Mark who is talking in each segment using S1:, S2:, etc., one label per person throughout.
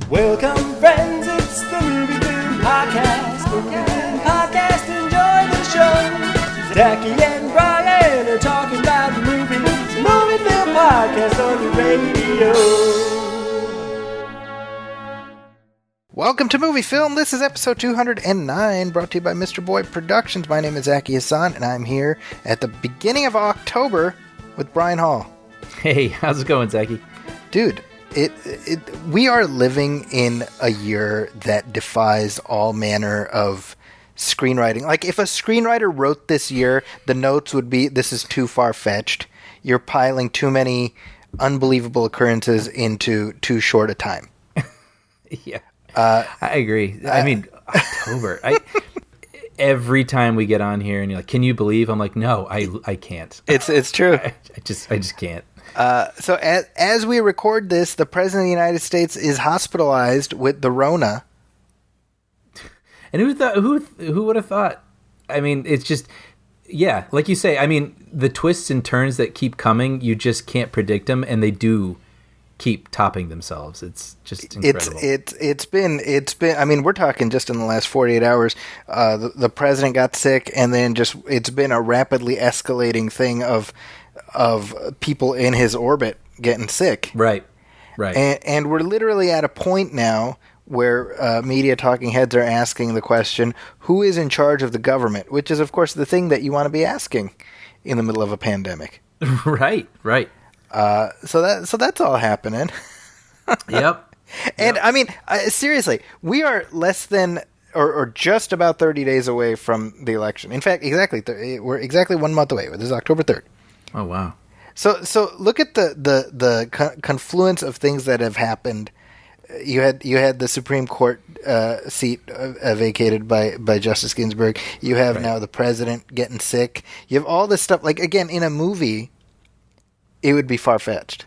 S1: Welcome, friends, it's the Movie Film Podcast. Movie Film Podcast, enjoy the show. Zachy and Brian are talking about movies. Movie Film Podcast on the radio.
S2: Welcome to Movie Film. This is episode 209, brought to you by Mr. Boy Productions. My name is Zachy Hassan, and I'm here at the beginning of October with Brian Hall.
S3: Hey, how's it going, Zachy?
S2: Dude, we are living in a year that defies all manner of screenwriting. Like, if a screenwriter wrote this year, the notes would be, this is too far-fetched. You're piling too many unbelievable occurrences into too short a time.
S3: Yeah, I agree. I mean, October. Every time we get on here and you're like, can you believe? I'm like, no, I can't.
S2: It's true.
S3: I just can't.
S2: So as we record this, the President of the United States is hospitalized with the Rona.
S3: And who would have thought? I mean, it's just, yeah, like you say, I mean, the twists and turns that keep coming, you just can't predict them, and they do keep topping themselves. It's just incredible.
S2: It's been. I mean, we're talking just in the last 48 hours. The president got sick, and then it's been a rapidly escalating thing of people in his orbit getting sick.
S3: Right.
S2: And we're literally at a point now where media talking heads are asking the question, who is in charge of the government? Which is, of course, the thing that you want to be asking in the middle of a pandemic.
S3: Right.
S2: So that's all happening.
S3: Yep.
S2: And, I mean, seriously, we are less than or just about 30 days away from the election. In fact, we're exactly 1 month away. This is October 3rd.
S3: Oh, wow.
S2: So look at the confluence of things that have happened. You had the Supreme Court seat vacated by Justice Ginsburg. You have now the president getting sick. You have all this stuff. Like, again, in a movie, it would be far-fetched.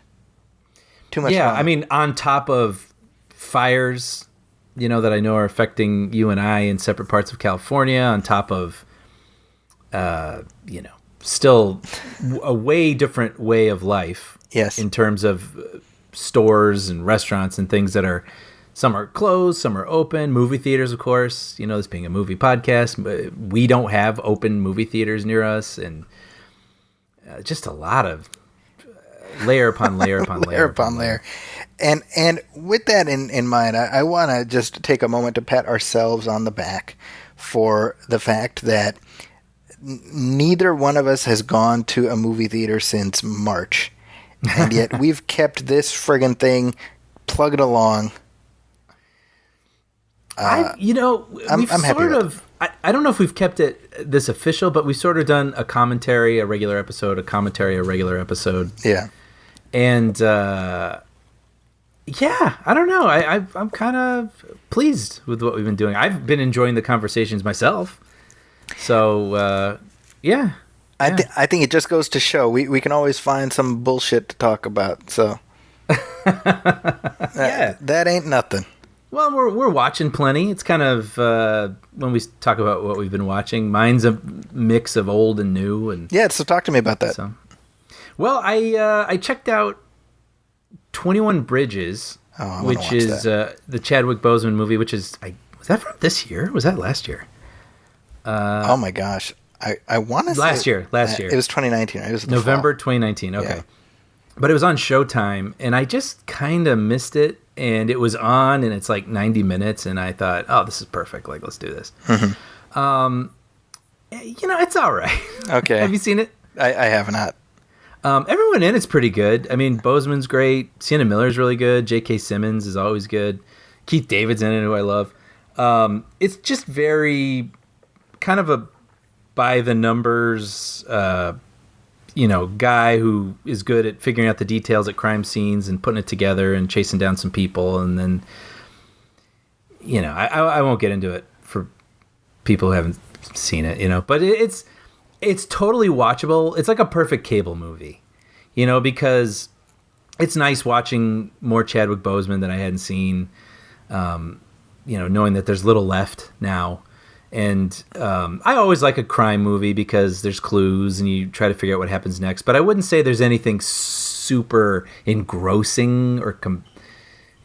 S2: Too much.
S3: Yeah, I mean, on top of fires, that I know are affecting you and I in separate parts of California, on top of, still a way different way of life.
S2: Yes.
S3: In terms of stores and restaurants and things that are, some are closed, some are open. Movie theaters, of course, this being a movie podcast, we don't have open movie theaters near us, and just a lot of layer upon layer upon layer. And with that in mind, I want to just take a moment to pat ourselves on the back for the fact that neither one of us has gone to a movie theater since March, and yet we've kept this friggin' thing plugged along. I'm happy
S2: with
S3: it. I don't know if we've kept it this official, but we've sort of done a commentary, a regular episode, a commentary, a regular episode.
S2: Yeah.
S3: And, I don't know. I'm kind of pleased with what we've been doing. I've been enjoying the conversations myself. So, yeah.
S2: I think it just goes to show we can always find some bullshit to talk about. So, that ain't nothing.
S3: Well, we're watching plenty. It's kind of when we talk about what we've been watching. Mine's a mix of old and new, and
S2: so talk to me about that.
S3: So, well, I checked out 21 Bridges, which is the Chadwick Boseman movie. Which is was that from this year? Was that last year?
S2: Oh my gosh, I want to say
S3: last year. It
S2: was 2019. It was
S3: November 2019. Okay, yeah. But it was on Showtime, and I just kind of missed it. And it was on, and it's like 90 minutes, and I thought, oh, this is perfect. Like, let's do this.
S2: Mm-hmm.
S3: It's all right.
S2: Okay.
S3: Have you seen it?
S2: I have not.
S3: Everyone in it's pretty good. I mean, Boseman's great. Sienna Miller's really good. J.K. Simmons is always good. Keith David's in it, who I love. It's just very kind of a by-the-numbers guy who is good at figuring out the details at crime scenes and putting it together and chasing down some people. And then, I won't get into it for people who haven't seen it, but it's totally watchable. It's like a perfect cable movie, because it's nice watching more Chadwick Boseman that I hadn't seen, knowing that there's little left now. And I always like a crime movie because there's clues and you try to figure out what happens next. But I wouldn't say there's anything super engrossing or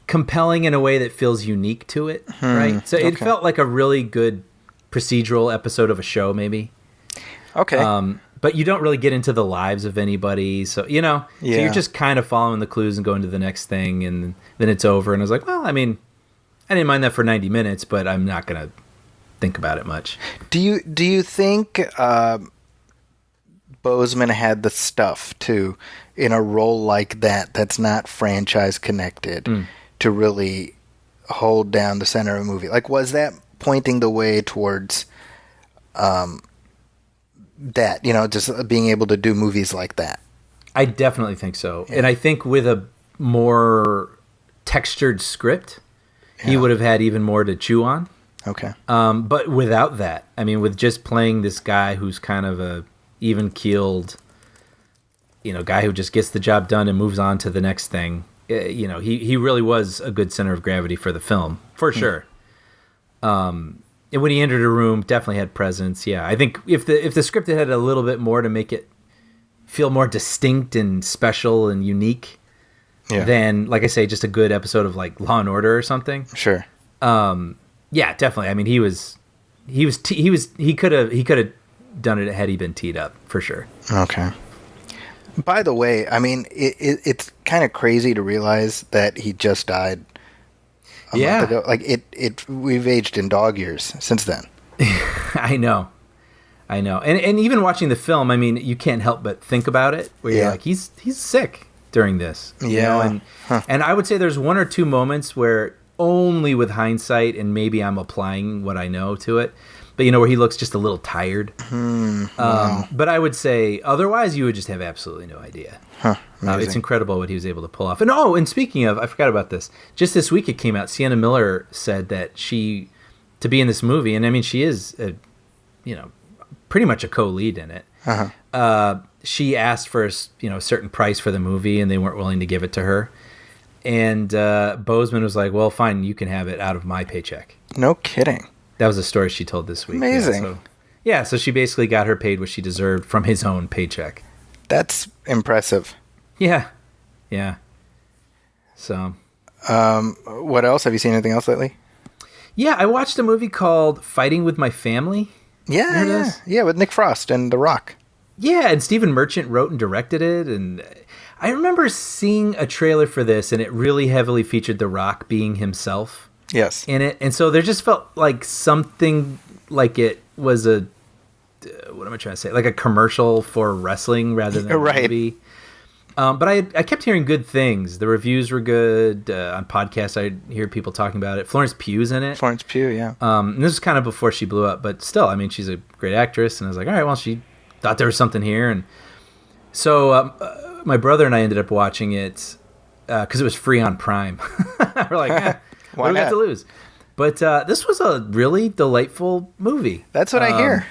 S3: compelling in a way that feels unique to it, right? So it felt like a really good procedural episode of a show, maybe.
S2: Okay.
S3: But you don't really get into the lives of anybody, so so you're just kind of following the clues and going to the next thing, and then it's over. And I was like, well, I mean, I didn't mind that for 90 minutes, but I'm not gonna think about it much.
S2: Do you think Boseman had the stuff to, in a role like that's not franchise connected, to really hold down the center of a movie? Like, was that pointing the way towards that, just being able to do movies like that?
S3: I definitely think so. Yeah. And I think with a more textured script, he would have had even more to chew on.
S2: Okay.
S3: But without that, I mean, with just playing this guy who's kind of a even-keeled, guy who just gets the job done and moves on to the next thing, he really was a good center of gravity for the film, for sure. And when he entered a room, definitely had presence. Yeah, I think if the script had a little bit more to make it feel more distinct and special and unique, than, like I say, just a good episode of like Law and Order or something.
S2: Sure.
S3: Yeah, definitely. I mean, he could have done it had he been teed up, for sure.
S2: Okay. By the way, I mean, it's kind of crazy to realize that he just died a month ago. Like, we've aged in dog years since then.
S3: I know. And even watching the film, I mean, you can't help but think about it, where you're like, he's sick during this. And I would say there's one or two moments where, only with hindsight, and maybe I'm applying what I know to it, but where he looks just a little tired.
S2: Wow.
S3: But I would say otherwise, you would just have absolutely no idea. It's incredible what he was able to pull off. And speaking of, I forgot about this. Just this week it came out. Sienna Miller said that to be in this movie, and I mean, she is, pretty much a co-lead in it. She asked for a certain price for the movie, and they weren't willing to give it to her. And Boseman was like, well, fine, you can have it out of my paycheck.
S2: No kidding.
S3: That was a story she told this week.
S2: Amazing.
S3: So she basically got her paid what she deserved from his own paycheck.
S2: That's impressive.
S3: Yeah. So.
S2: What else? Have you seen anything else lately?
S3: Yeah, I watched a movie called Fighting with My Family.
S2: Yeah, with Nick Frost and The Rock.
S3: Yeah, and Stephen Merchant wrote and directed it, and I remember seeing a trailer for this, and it really heavily featured The Rock being himself.
S2: Yes.
S3: In it, and so there just felt like something like it was a what am I trying to say? Like a commercial for wrestling rather than a movie. But I kept hearing good things. The reviews were good. On podcasts, I hear people talking about it. Florence Pugh's in it.
S2: Florence Pugh, yeah.
S3: And this is kind of before she blew up, but still, I mean, she's a great actress. And I was like, all right, well, she thought there was something here. And so my brother and I ended up watching it because it was free on Prime. We're like, what do we have to lose? But this was a really delightful movie.
S2: That's what I hear.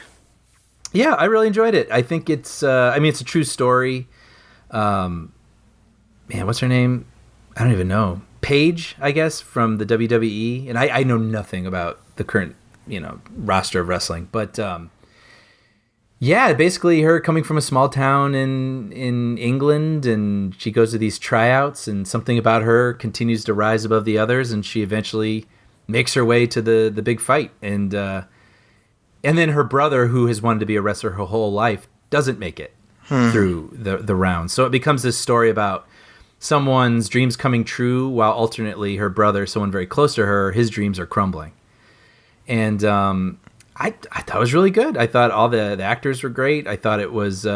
S3: Yeah, I really enjoyed it. I think it's it's a true story. Man, what's her name? I don't even know. Paige, I guess, from the WWE. And I know nothing about the current, roster of wrestling. But basically her coming from a small town in England, and she goes to these tryouts, and something about her continues to rise above the others, and she eventually makes her way to the big fight. And then her brother, who has wanted to be a wrestler her whole life, doesn't make it through the rounds. So it becomes this story about someone's dreams coming true, while alternately her brother, someone very close to her, his dreams are crumbling. And I thought it was really good. I thought all the actors were great. I thought it was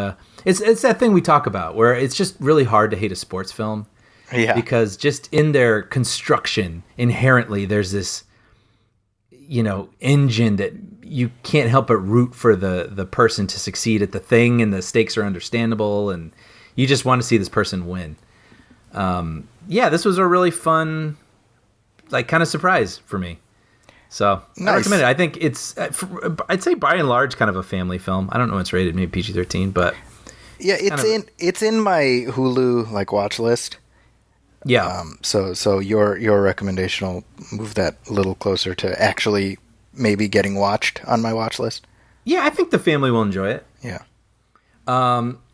S3: it's that thing we talk about where it's just really hard to hate a sports film. Yeah. Because just in their construction, inherently, there's this, engine that you can't help but root for the person to succeed at the thing, and the stakes are understandable, and you just want to see this person win. This was a really fun, kind of surprise for me. So nice. I recommend it. I think it's, I'd say by and large, kind of a family film. I don't know when it's rated, maybe PG-13, but
S2: yeah, it's in my Hulu watch list.
S3: Yeah.
S2: So your recommendation will move that a little closer to actually maybe getting watched on my watch list.
S3: Yeah, I think the family will enjoy it.
S2: Yeah.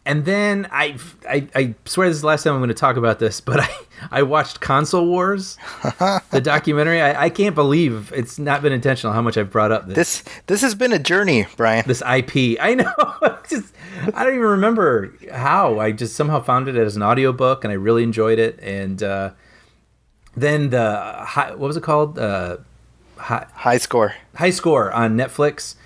S3: And then I swear this is the last time I'm going to talk about this, but I watched Console Wars, the documentary. I can't believe it's not been intentional how much I've brought up
S2: This has been a journey, Brian.
S3: this IP. I know. I don't even remember how. I just somehow found it as an audiobook and I really enjoyed it. And then what was it called?
S2: High Score.
S3: High Score on Netflix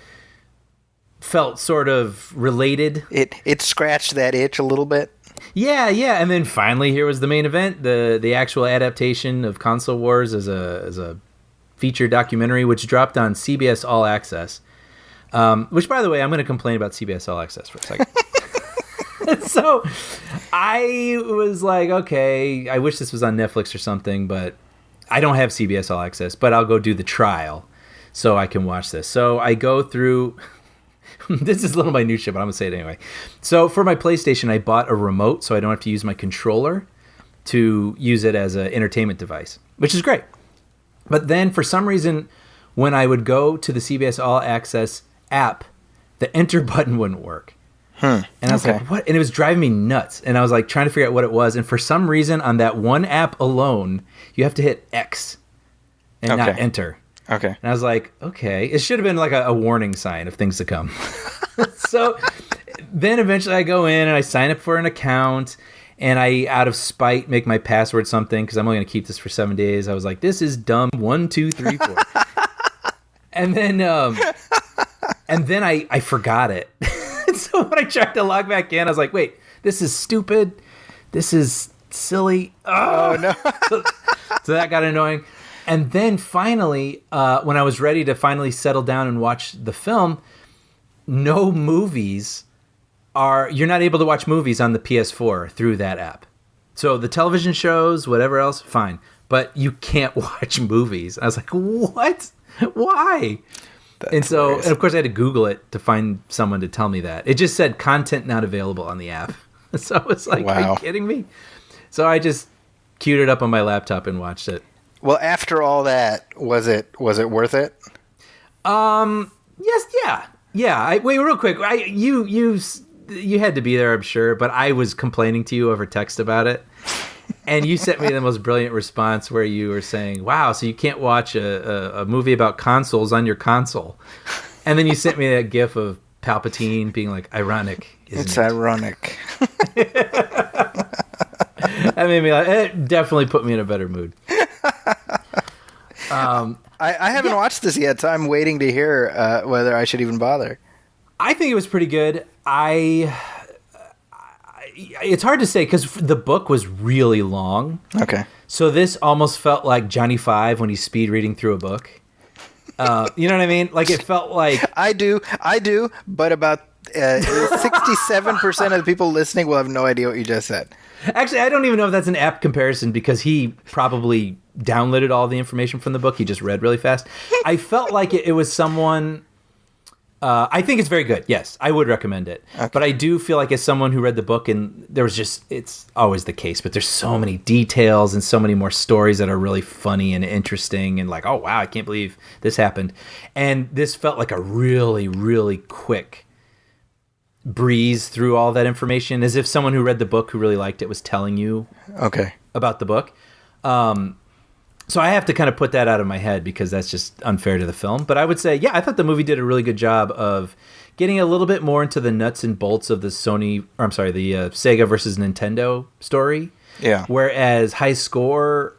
S3: felt sort of related.
S2: It scratched that itch a little bit.
S3: Yeah. And then finally, here was the main event: the actual adaptation of Console Wars as a feature documentary, which dropped on CBS All Access. Which, by the way, I'm going to complain about CBS All Access for a second. So I was like, okay, I wish this was on Netflix or something, but I don't have CBS All Access. But I'll go do the trial so I can watch this. So I go through. This is a little minutia, but I'm going to say it anyway. So for my PlayStation, I bought a remote so I don't have to use my controller to use it as an entertainment device, which is great. But then for some reason, when I would go to the CBS All Access app, the enter button wouldn't work. And I was like, what? And it was driving me nuts. And I was like trying to figure out what it was. And for some reason, on that one app alone, you have to hit X and not enter.
S2: Okay.
S3: And I was like, okay. It should have been like a warning sign of things to come. So then eventually I go in and I sign up for an account. And I, out of spite, make my password something because I'm only going to keep this for 7 days. I was like, this is dumb. 1, 2, 3, 4. And then I forgot it. So when I tried to log back in, I was like, wait, this is stupid. This is silly. Oh, no. So that got annoying. And then finally, when I was ready to finally settle down and watch the film, no movies you're not able to watch movies on the PS4 through that app. So the television shows, whatever else, fine. But you can't watch movies. I was like, what? Why? And of course I had to Google it to find someone to tell me that. It just said content not available on the app. So I was like, Are you kidding me? So I just queued it up on my laptop and watched it.
S2: Well, after all that, was it worth it?
S3: Yes, yeah. Wait, real quick. You had to be there, I'm sure, but I was complaining to you over text about it, and you sent me the most brilliant response where you were saying, "Wow, so you can't watch a movie about consoles on your console," and then you sent me that GIF of Palpatine being like, "Ironic, isn't
S2: It's
S3: it?"
S2: ironic.
S3: That made me it definitely put me in a better mood.
S2: I haven't watched this yet, so I'm waiting to hear whether I should even bother.
S3: I think it was pretty good. It's hard to say because the book was really long.
S2: Okay.
S3: So this almost felt like Johnny Five when he's speed reading through a book. You know what I mean? Like it felt like
S2: I do, but about 67% of the people listening will have no idea what you just said.
S3: Actually, I don't even know if that's an apt comparison because he probably downloaded all the information from the book. He just read really fast. I felt like it was someone. I think it's very good. Yes, I would recommend it. Okay. But I do feel like as someone who read the book, and it's always the case, but there's so many details and so many more stories that are really funny and interesting and like, oh, wow, I can't believe this happened. And this felt like a really, really quick breeze through all that information as if someone who read the book who really liked it was telling you about the book. So I have to kind of put that out of my head because that's just unfair to the film. But I would say, yeah, I thought the movie did a really good job of getting a little bit more into the nuts and bolts of the Sega versus Nintendo story.
S2: Yeah.
S3: Whereas High Score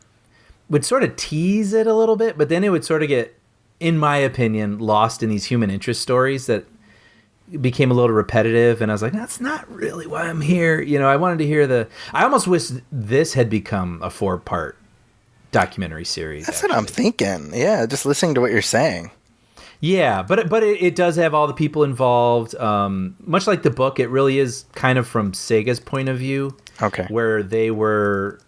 S3: would sort of tease it a little bit, but then it would sort of get, in my opinion, lost in these human interest stories that became a little repetitive. And I was like, that's not really why I'm here. You know, I wanted to hear I almost wish this had become a 4-part documentary series.
S2: That's what I'm thinking. Yeah, just listening to what you're saying.
S3: Yeah, but it does have all the people involved. Much like the book, it really is kind of from Sega's point of view.
S2: Okay. Where
S3: they were,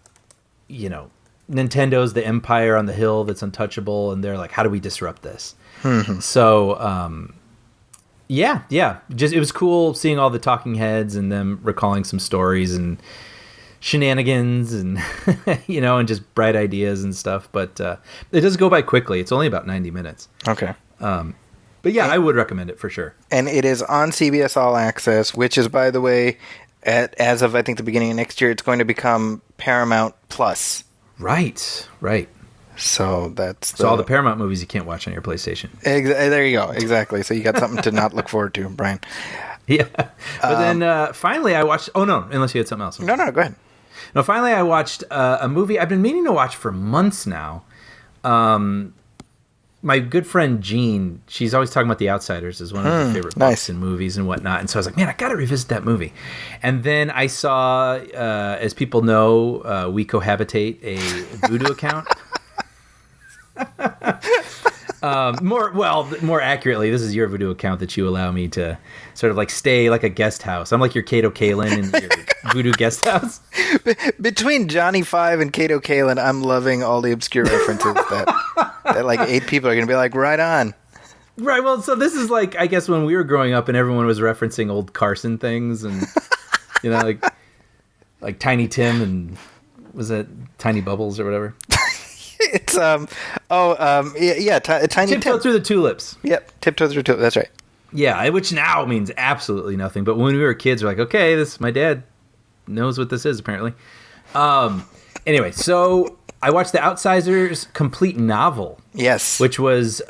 S3: Nintendo's the empire on the hill that's untouchable, and they're like, how do we disrupt this? Mm-hmm. So, yeah. Just it was cool seeing all the talking heads and them recalling some stories and shenanigans and and just bright ideas and stuff, but it does go by quickly. It's only about 90 minutes.
S2: Okay.
S3: But yeah, I would recommend it for sure.
S2: And it is on CBS All Access, which is, by the way, as of I think the beginning of next year, it's going to become Paramount Plus.
S3: Right.
S2: So that's
S3: So all the Paramount movies you can't watch on your PlayStation.
S2: There you go. Exactly. So you got something to not look forward to, Brian.
S3: Yeah. But then finally I watched... Oh, no. Unless you had something else.
S2: No, go ahead.
S3: No, finally I watched a movie I've been meaning to watch for months now. My good friend Jean, she's always talking about The Outsiders as one of her favorite books and movies and whatnot. And so I was like, man, I got to revisit that movie. And then I saw, as people know, we cohabitate a Voodoo account. More accurately, this is your Voodoo account that you allow me to sort of like stay like a guest house. I'm like your Kato Kalin in your Voodoo guest house.
S2: Between Johnny Five and Kato Kalin, I'm loving all the obscure references that like 8 people are going to be like, right on.
S3: Right. Well, so this is like, I guess when we were growing up and everyone was referencing old Carson things and, you know, like Tiny Tim and was it Tiny Bubbles or whatever?
S2: It's Tiny
S3: Tiptoe
S2: Tim.
S3: Through the Tulips.
S2: Yep, Tiptoe Through Tulips. That's right.
S3: Yeah, which now means absolutely nothing. But when we were kids, we're like, okay, this my dad knows what this is apparently. Anyway, so I watched The Outsiders complete novel.
S2: Yes,
S3: which was,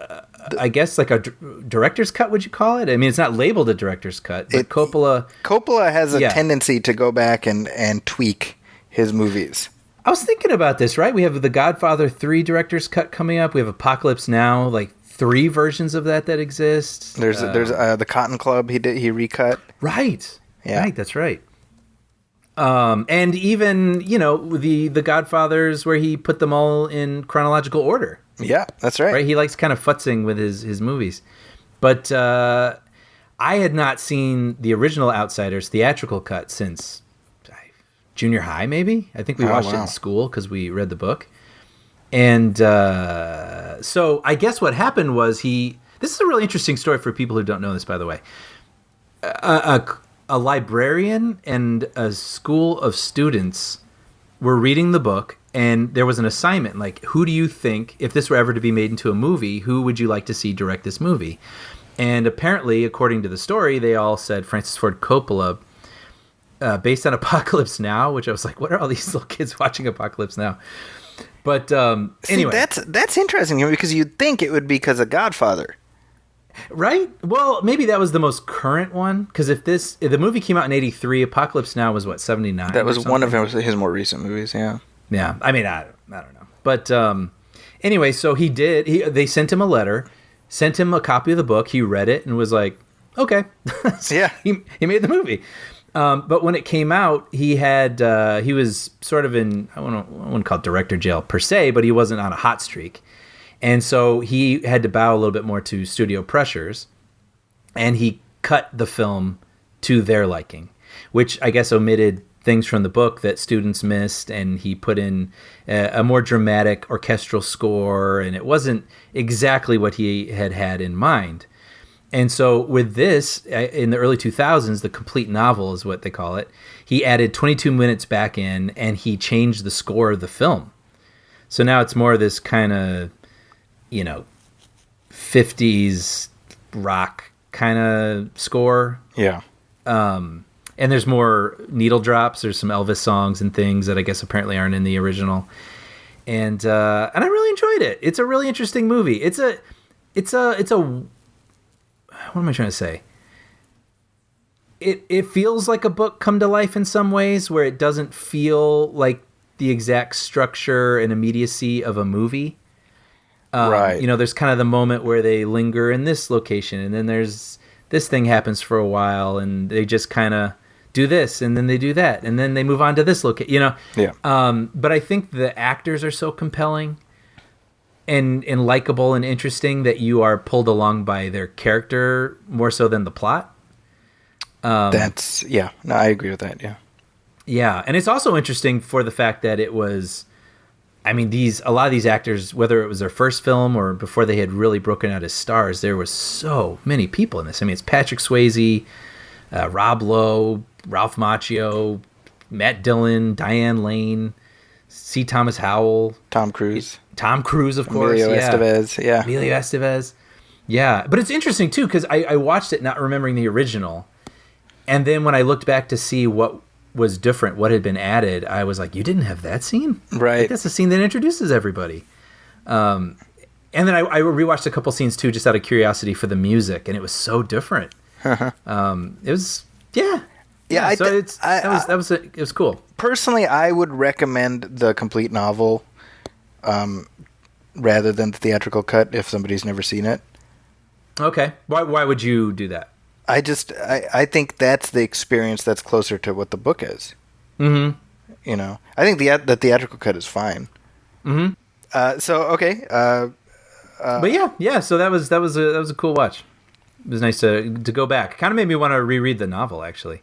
S3: I guess, like a director's cut. Would you call it? I mean, it's not labeled a director's cut, but
S2: Coppola has a tendency to go back and tweak his movies.
S3: I was thinking about this, right? We have the Godfather 3 director's cut coming up. We have Apocalypse Now, like 3 versions of that exist.
S2: There's the Cotton Club he recut.
S3: Right.
S2: Yeah.
S3: Right, that's right. And even, you know, the Godfathers where he put them all in chronological order.
S2: Yeah, that's right.
S3: Right? He likes kind of futzing with his movies. But I had not seen the original Outsiders theatrical cut since junior high, maybe. I think we watched it in school because we read the book. And so I guess what happened was this is a really interesting story for people who don't know this, by the way. A librarian and a school of students were reading the book, and there was an assignment, like, who do you think, if this were ever to be made into a movie, who would you like to see direct this movie? And apparently, according to the story, they all said Francis Ford Coppola, based on Apocalypse Now, which I was like, what are all these little kids watching Apocalypse Now? But anyway.
S2: That's interesting because you'd think it would be because of Godfather.
S3: Right? Well, maybe that was the most current one, because if the movie came out in 83, Apocalypse Now was what, 79?
S2: That was one of his more recent movies, yeah.
S3: Yeah, I mean, I don't know. But anyway, so they sent him a letter, sent him a copy of the book, he read it, and was like, okay. So
S2: yeah.
S3: He made the movie. But when it came out, he was sort of in, I wouldn't call it director jail per se, but he wasn't on a hot streak. And so he had to bow a little bit more to studio pressures, and he cut the film to their liking, which I guess omitted things from the book that students missed, and he put in a more dramatic orchestral score, and it wasn't exactly what he had in mind. And so with this, in the early 2000s, the complete novel is what they call it, he added 22 minutes back in, and he changed the score of the film. So now it's more of this kind of, 50s rock kind of score.
S2: Yeah.
S3: And there's more needle drops. There's some Elvis songs and things that I guess apparently aren't in the original. And I really enjoyed it. It's a really interesting movie. It's a what am I trying to say? It feels like a book come to life in some ways, where it doesn't feel like the exact structure and immediacy of a movie.
S2: Right.
S3: There's kind of the moment where they linger in this location, and then there's this thing happens for a while, and they just kind of do this, and then they do that, and then they move on to this location.
S2: Yeah.
S3: But I think the actors are so compelling and likable and interesting that you are pulled along by their character more so than the plot.
S2: No, I agree with that. Yeah.
S3: Yeah, and it's also interesting for the fact that it was. I mean, a lot of these actors, whether it was their first film or before they had really broken out as stars, there was so many people in this. I mean, it's Patrick Swayze, Rob Lowe, Ralph Macchio, Matt Dillon, Diane Lane, C. Thomas Howell,
S2: Tom Cruise,
S3: of course,
S2: Emilio Estevez, yeah,
S3: Emilio Estevez, yeah. But it's interesting too because I watched it not remembering the original, And then when I looked back to see what was different, what had been added, I was like, you didn't have that scene?
S2: Right.
S3: Like, that's the scene that introduces everybody. And then I rewatched a couple scenes too, just out of curiosity for the music, and it was so different. It was,
S2: Yeah,
S3: so it was cool.
S2: Personally, I would recommend the complete novel rather than the theatrical cut if somebody's never seen it.
S3: Okay. Why would you do that?
S2: I think that's the experience that's closer to what the book is.
S3: Mm-hmm.
S2: You know, I think the theatrical cut is fine.
S3: Mm-hmm.
S2: But
S3: yeah. So that was a cool watch. It was nice to go back. Kind of made me want to reread the novel, actually.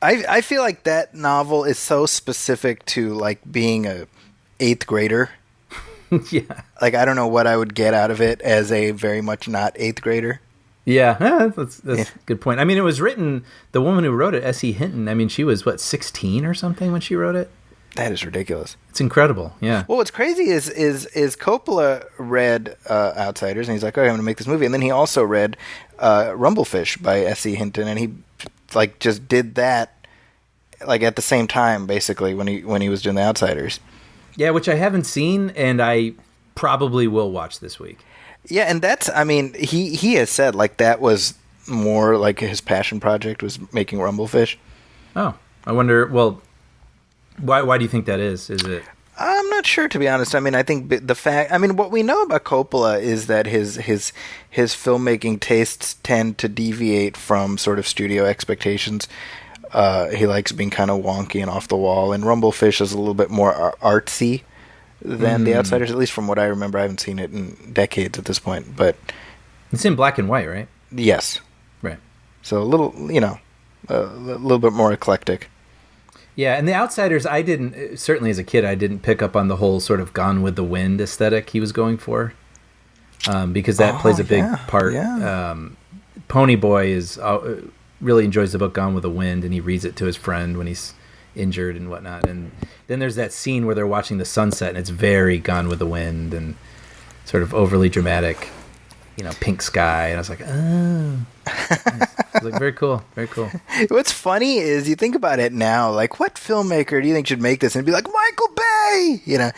S2: I feel like that novel is so specific to like being a 8th grader.
S3: Yeah.
S2: Like I don't know what I would get out of it as a very much not 8th grader.
S3: Yeah, that's a good point. I mean, it was written, the woman who wrote it, S.E. Hinton, I mean, she was, 16 or something when she wrote it?
S2: That is ridiculous.
S3: It's incredible, yeah.
S2: Well, what's crazy is Coppola read Outsiders, and he's like, okay, I'm going to make this movie. And then he also read Rumblefish by S.E. Hinton, and he like just did that like at the same time, basically, when he was doing The Outsiders.
S3: Yeah, which I haven't seen, and I probably will watch this week.
S2: Yeah, and that's, I mean, he has said, like, that was more like his passion project was making Rumblefish.
S3: Oh, I wonder, well, why do you think that is? Is it?
S2: I'm not sure, to be honest. I mean, I think what we know about Coppola is that his filmmaking tastes tend to deviate from sort of studio expectations. He likes being kind of wonky and off the wall, and Rumblefish is a little bit more artsy than The Outsiders, at least from what I remember. I haven't seen it in decades at this point, but
S3: It's in black and white, right?
S2: yes.
S3: Right.
S2: So a little, a little bit more eclectic.
S3: Yeah, and The Outsiders, I didn't, certainly as a kid, I didn't pick up on the whole sort of Gone with the Wind aesthetic he was going for, because that plays a big part.
S2: Yeah.
S3: Ponyboy really enjoys the book Gone with the Wind, and he reads it to his friend when he's injured and whatnot. And then there's that scene where they're watching the sunset, and it's very Gone with the Wind and sort of overly dramatic, pink sky. And I was like, oh. Nice. I was like, very cool, very cool.
S2: What's funny is you think about it now, like, what filmmaker do you think should make this? And it'd be like, Michael Bay! And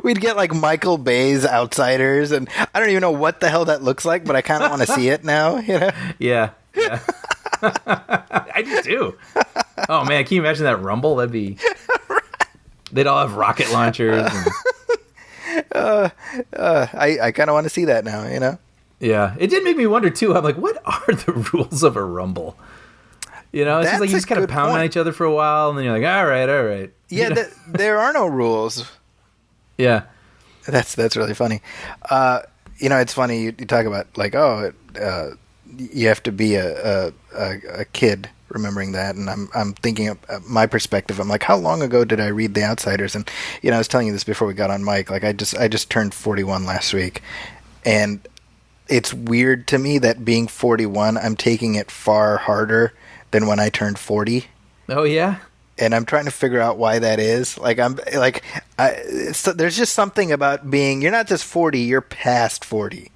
S2: we'd get like Michael Bay's Outsiders, and I don't even know what the hell that looks like, but I kind of want to see it now,
S3: Yeah. I do too. Oh man, can you imagine that rumble? That'd be. They'd all have rocket launchers.
S2: I kind of want to see that now,
S3: Yeah, it did make me wonder too. I'm like, what are the rules of a rumble? It's just like you just kind of pound on each other for a while, and then you're like, all right.
S2: Yeah, there are no rules.
S3: Yeah,
S2: that's really funny. It's funny you talk about like, you have to be a kid remembering that, and I'm thinking of my perspective. I'm like, how long ago did I read The Outsiders? And I was telling you this before we got on mic. Like I just turned 41 last week, and it's weird to me that being 41, I'm taking it far harder than when I turned 40.
S3: Oh yeah.
S2: And I'm trying to figure out why that is. Like there's just something about being, you're not just 40, you're past 40.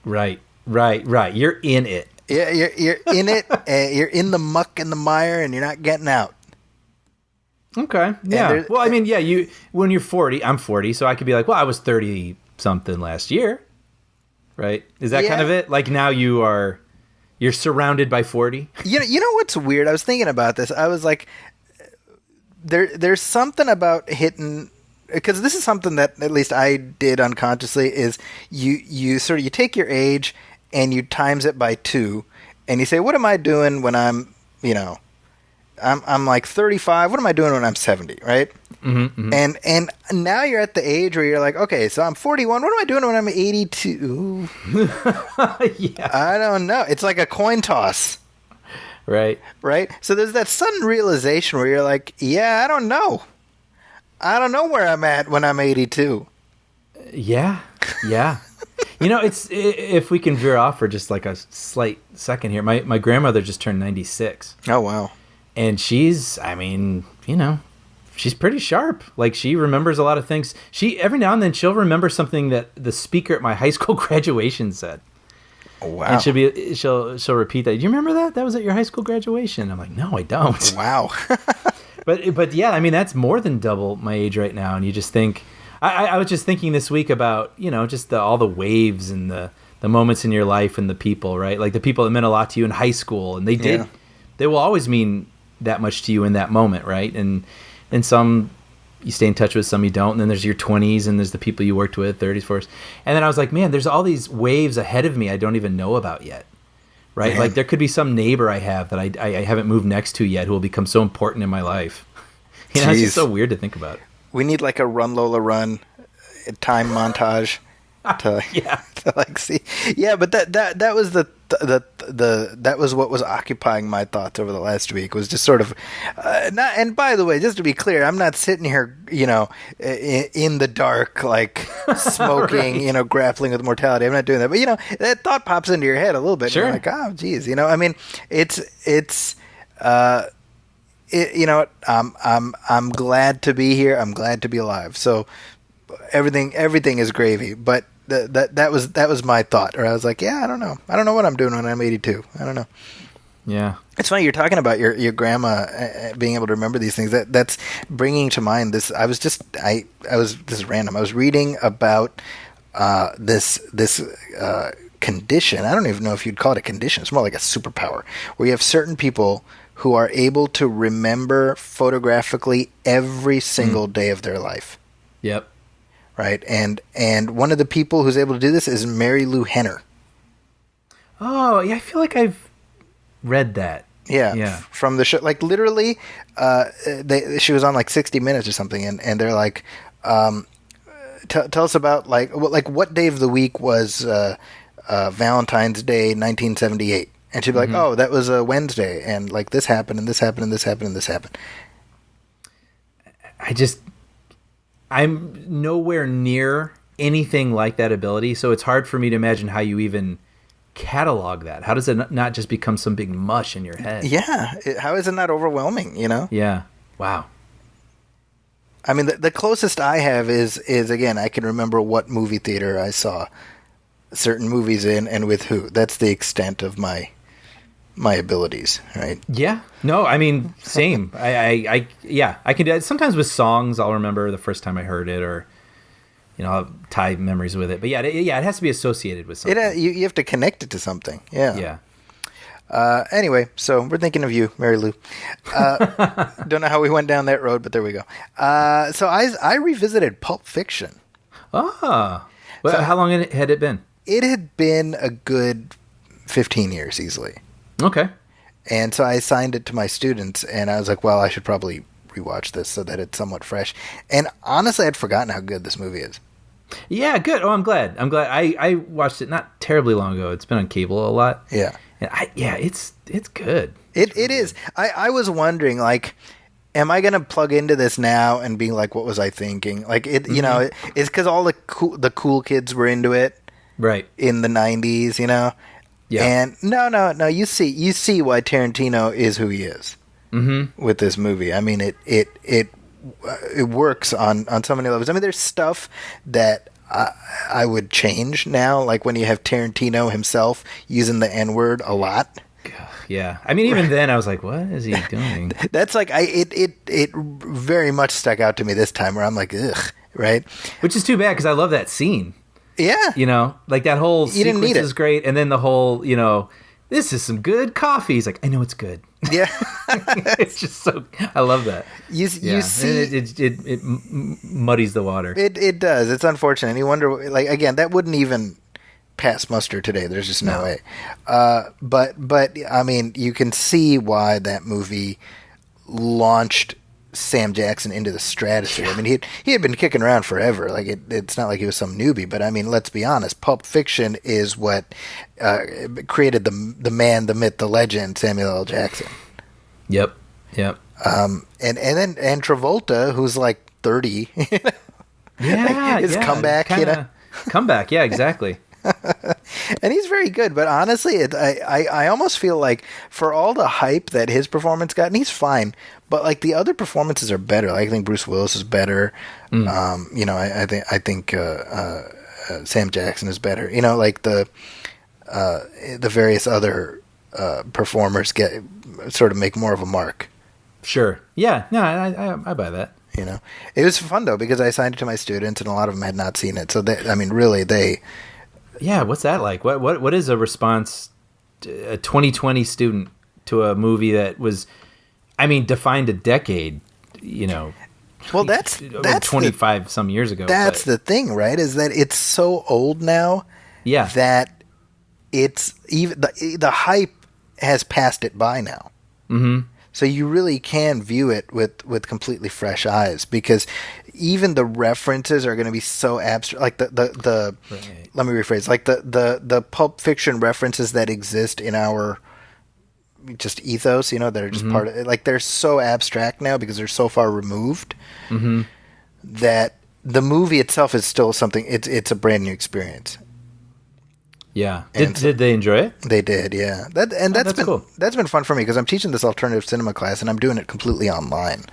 S3: Right. You're in it.
S2: Yeah, you're in it. You're in the muck and the mire, and you're not getting out.
S3: Okay. Yeah. Well, I mean, yeah. When you're 40, I'm 40, so I could be like, well, I was 30 something last year, right? Is that kind of it? Like now you're surrounded by 40.
S2: You know what's weird? I was thinking about this. I was like, there's something about hitting. Because this is something that at least I did unconsciously, is you take your age and you times it by 2, and you say, what am I doing when I'm like 35? What am I doing when I'm 70, right? Mm-hmm. And now you're at the age where you're like, okay, so I'm 41. What am I doing when I'm 82?
S3: Yeah.
S2: I don't know. It's like a coin toss.
S3: Right.
S2: So there's that sudden realization where you're like, yeah, I don't know. I don't know where I'm at when I'm 82.
S3: Yeah. It's if we can veer off for just like a slight second here. My grandmother just turned 96.
S2: Oh, wow.
S3: And she's pretty sharp. Like she remembers a lot of things. Every now and then she'll remember something that the speaker at my high school graduation said.
S2: Wow.
S3: And she'll repeat that. Do you remember that? That was at your high school graduation. I'm like, no, I don't.
S2: Wow.
S3: But yeah, I mean, that's more than double my age right now. And you just think, I was just thinking this week about, just all the waves and the moments in your life and the people, right? Like the people that meant a lot to you in high school, and they will always mean that much to you in that moment, right? And some you stay in touch with, some you don't. And then there's your 20s, and there's the people you worked with, 30s, 40s. And then I was like, man, there's all these waves ahead of me I don't even know about yet. Right?
S2: Man.
S3: Like there could be some neighbor I have that I haven't moved next to yet who will become so important in my life. It's just so weird to think about.
S2: We need like a Run Lola Run time montage to like see. Yeah, but that was that was what was occupying my thoughts over the last week, was just sort of not. And by the way, just to be clear, I'm not sitting here, in the dark, like smoking,
S3: right.
S2: Grappling with mortality. I'm not doing that. But that thought pops into your head a little bit.
S3: Sure.
S2: And you're like, oh, geez, I mean, I'm glad to be here. I'm glad to be alive. So everything is gravy. But that was my thought. Or I was like, yeah, I don't know what I'm doing when I'm 82. I don't know.
S3: Yeah.
S2: It's funny you're talking about your grandma being able to remember these things. That's bringing to mind this. This is random. I was reading about this condition. I don't even know if you'd call it a condition. It's more like a superpower, where you have certain people who are able to remember photographically every single day of their life.
S3: Yep.
S2: Right. And one of the people who's able to do this is Mary Lou Henner.
S3: Oh, yeah. I feel like I've read that.
S2: Yeah. From the show, like literally, she was on like 60 Minutes or something, and they're like, tell us about like what day of the week was Valentine's Day 1978. And she'd be like, oh, that was a Wednesday, and like this happened, and this happened, and this happened, and this happened.
S3: I'm nowhere near anything like that ability, so it's hard for me to imagine how you even catalog that. How does it not just become some big mush in your head?
S2: Yeah. How is it not overwhelming,
S3: Yeah. Wow.
S2: I mean, the closest I have is again, I can remember what movie theater I saw certain movies in and with who. That's the extent of my abilities, right?
S3: Yeah. No, I mean, same. I can do that. Sometimes with songs, I'll remember the first time I heard it, or I'll tie memories with it. But it has to be associated with something.
S2: You have to connect it to something. Yeah.
S3: Yeah.
S2: Anyway, so we're thinking of you, Mary Lou. Don't know how we went down that road, but there we go. So I revisited Pulp Fiction.
S3: Ah. Well, how long had it been?
S2: It had been a good 15 years easily.
S3: Okay.
S2: And so I assigned it to my students, and I was like, well, I should probably rewatch this so that it's somewhat fresh. And honestly, I'd forgotten how good this movie is.
S3: Yeah, good. Oh, I'm glad. I watched it not terribly long ago. It's been on cable a lot.
S2: Yeah.
S3: And it's good.
S2: It is. I was wondering, like, am I going to plug into this now and be like, what was I thinking? Like, it's because all the cool kids were into it.
S3: Right.
S2: In the 90s,
S3: Yeah.
S2: And no, you see why Tarantino is who he is with this movie. I mean, it works on so many levels. I mean, there's stuff that I would change now, like when you have Tarantino himself using the N-word a lot.
S3: Yeah. I mean, even then I was like, what is he doing?
S2: That's like, it very much stuck out to me this time, where I'm like, ugh, right?
S3: Which is too bad, because I love that scene.
S2: Yeah.
S3: Like that whole sequence is great. And then the whole, this is some good coffee. He's like, I know it's good.
S2: Yeah.
S3: It's just so, I love that.
S2: You see.
S3: It muddies the water.
S2: It does. It's unfortunate. And you wonder, like, again, that wouldn't even pass muster today. There's just no way. But I mean, you can see why that movie launched Sam Jackson into the stratosphere. I mean, he had been kicking around forever. Like it's not like he was some newbie, but I mean, let's be honest. Pulp Fiction is what created the man, the myth, the legend, Samuel L. Jackson.
S3: Yep.
S2: And then Travolta, who's like 30.
S3: Yeah,
S2: his comeback,
S3: Comeback, yeah, exactly.
S2: And he's very good, but honestly, I almost feel like for all the hype that his performance got, and he's fine, but like the other performances are better. Like, I think Bruce Willis is better. I think Sam Jackson is better. Like the various other performers get sort of make more of a mark.
S3: Sure. Yeah. No, I buy that.
S2: You know, it was fun though because I assigned it to my students, and a lot of them had not seen it. So they.
S3: Yeah. What's that like? What is a response? A 2020 student to a movie that was, I mean, defined a decade. You know.
S2: Well, that's
S3: 25 some years ago.
S2: That's the thing, right? Is that it's so old now.
S3: Yeah.
S2: That it's even the hype has passed it by now.
S3: Mm-hmm.
S2: So you really can view it with completely fresh eyes, because even the references are going to be so abstract. Like the
S3: Right.
S2: Let me rephrase. Like the Pulp Fiction references that exist in our just ethos, you know, that are just part of it. Like they're so abstract now because they're so far removed that the movie itself is still something. It's a brand new experience.
S3: Yeah. Did they enjoy it?
S2: They did, yeah. That's been
S3: cool.
S2: That's been fun for me because I'm teaching this alternative cinema class and I'm doing it completely online,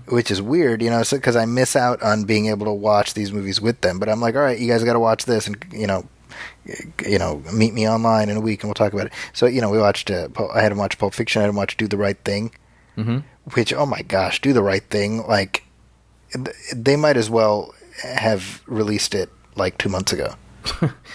S2: which is weird, you know, because I miss out on being able to watch these movies with them. But I'm like, all right, you guys got to watch this, and you know, meet me online in a week and we'll talk about it. So we watched. I had to watch Pulp Fiction. I had to watch Do the Right Thing, which, oh my gosh, Do the Right Thing. Like they might as well have released it like 2 months ago.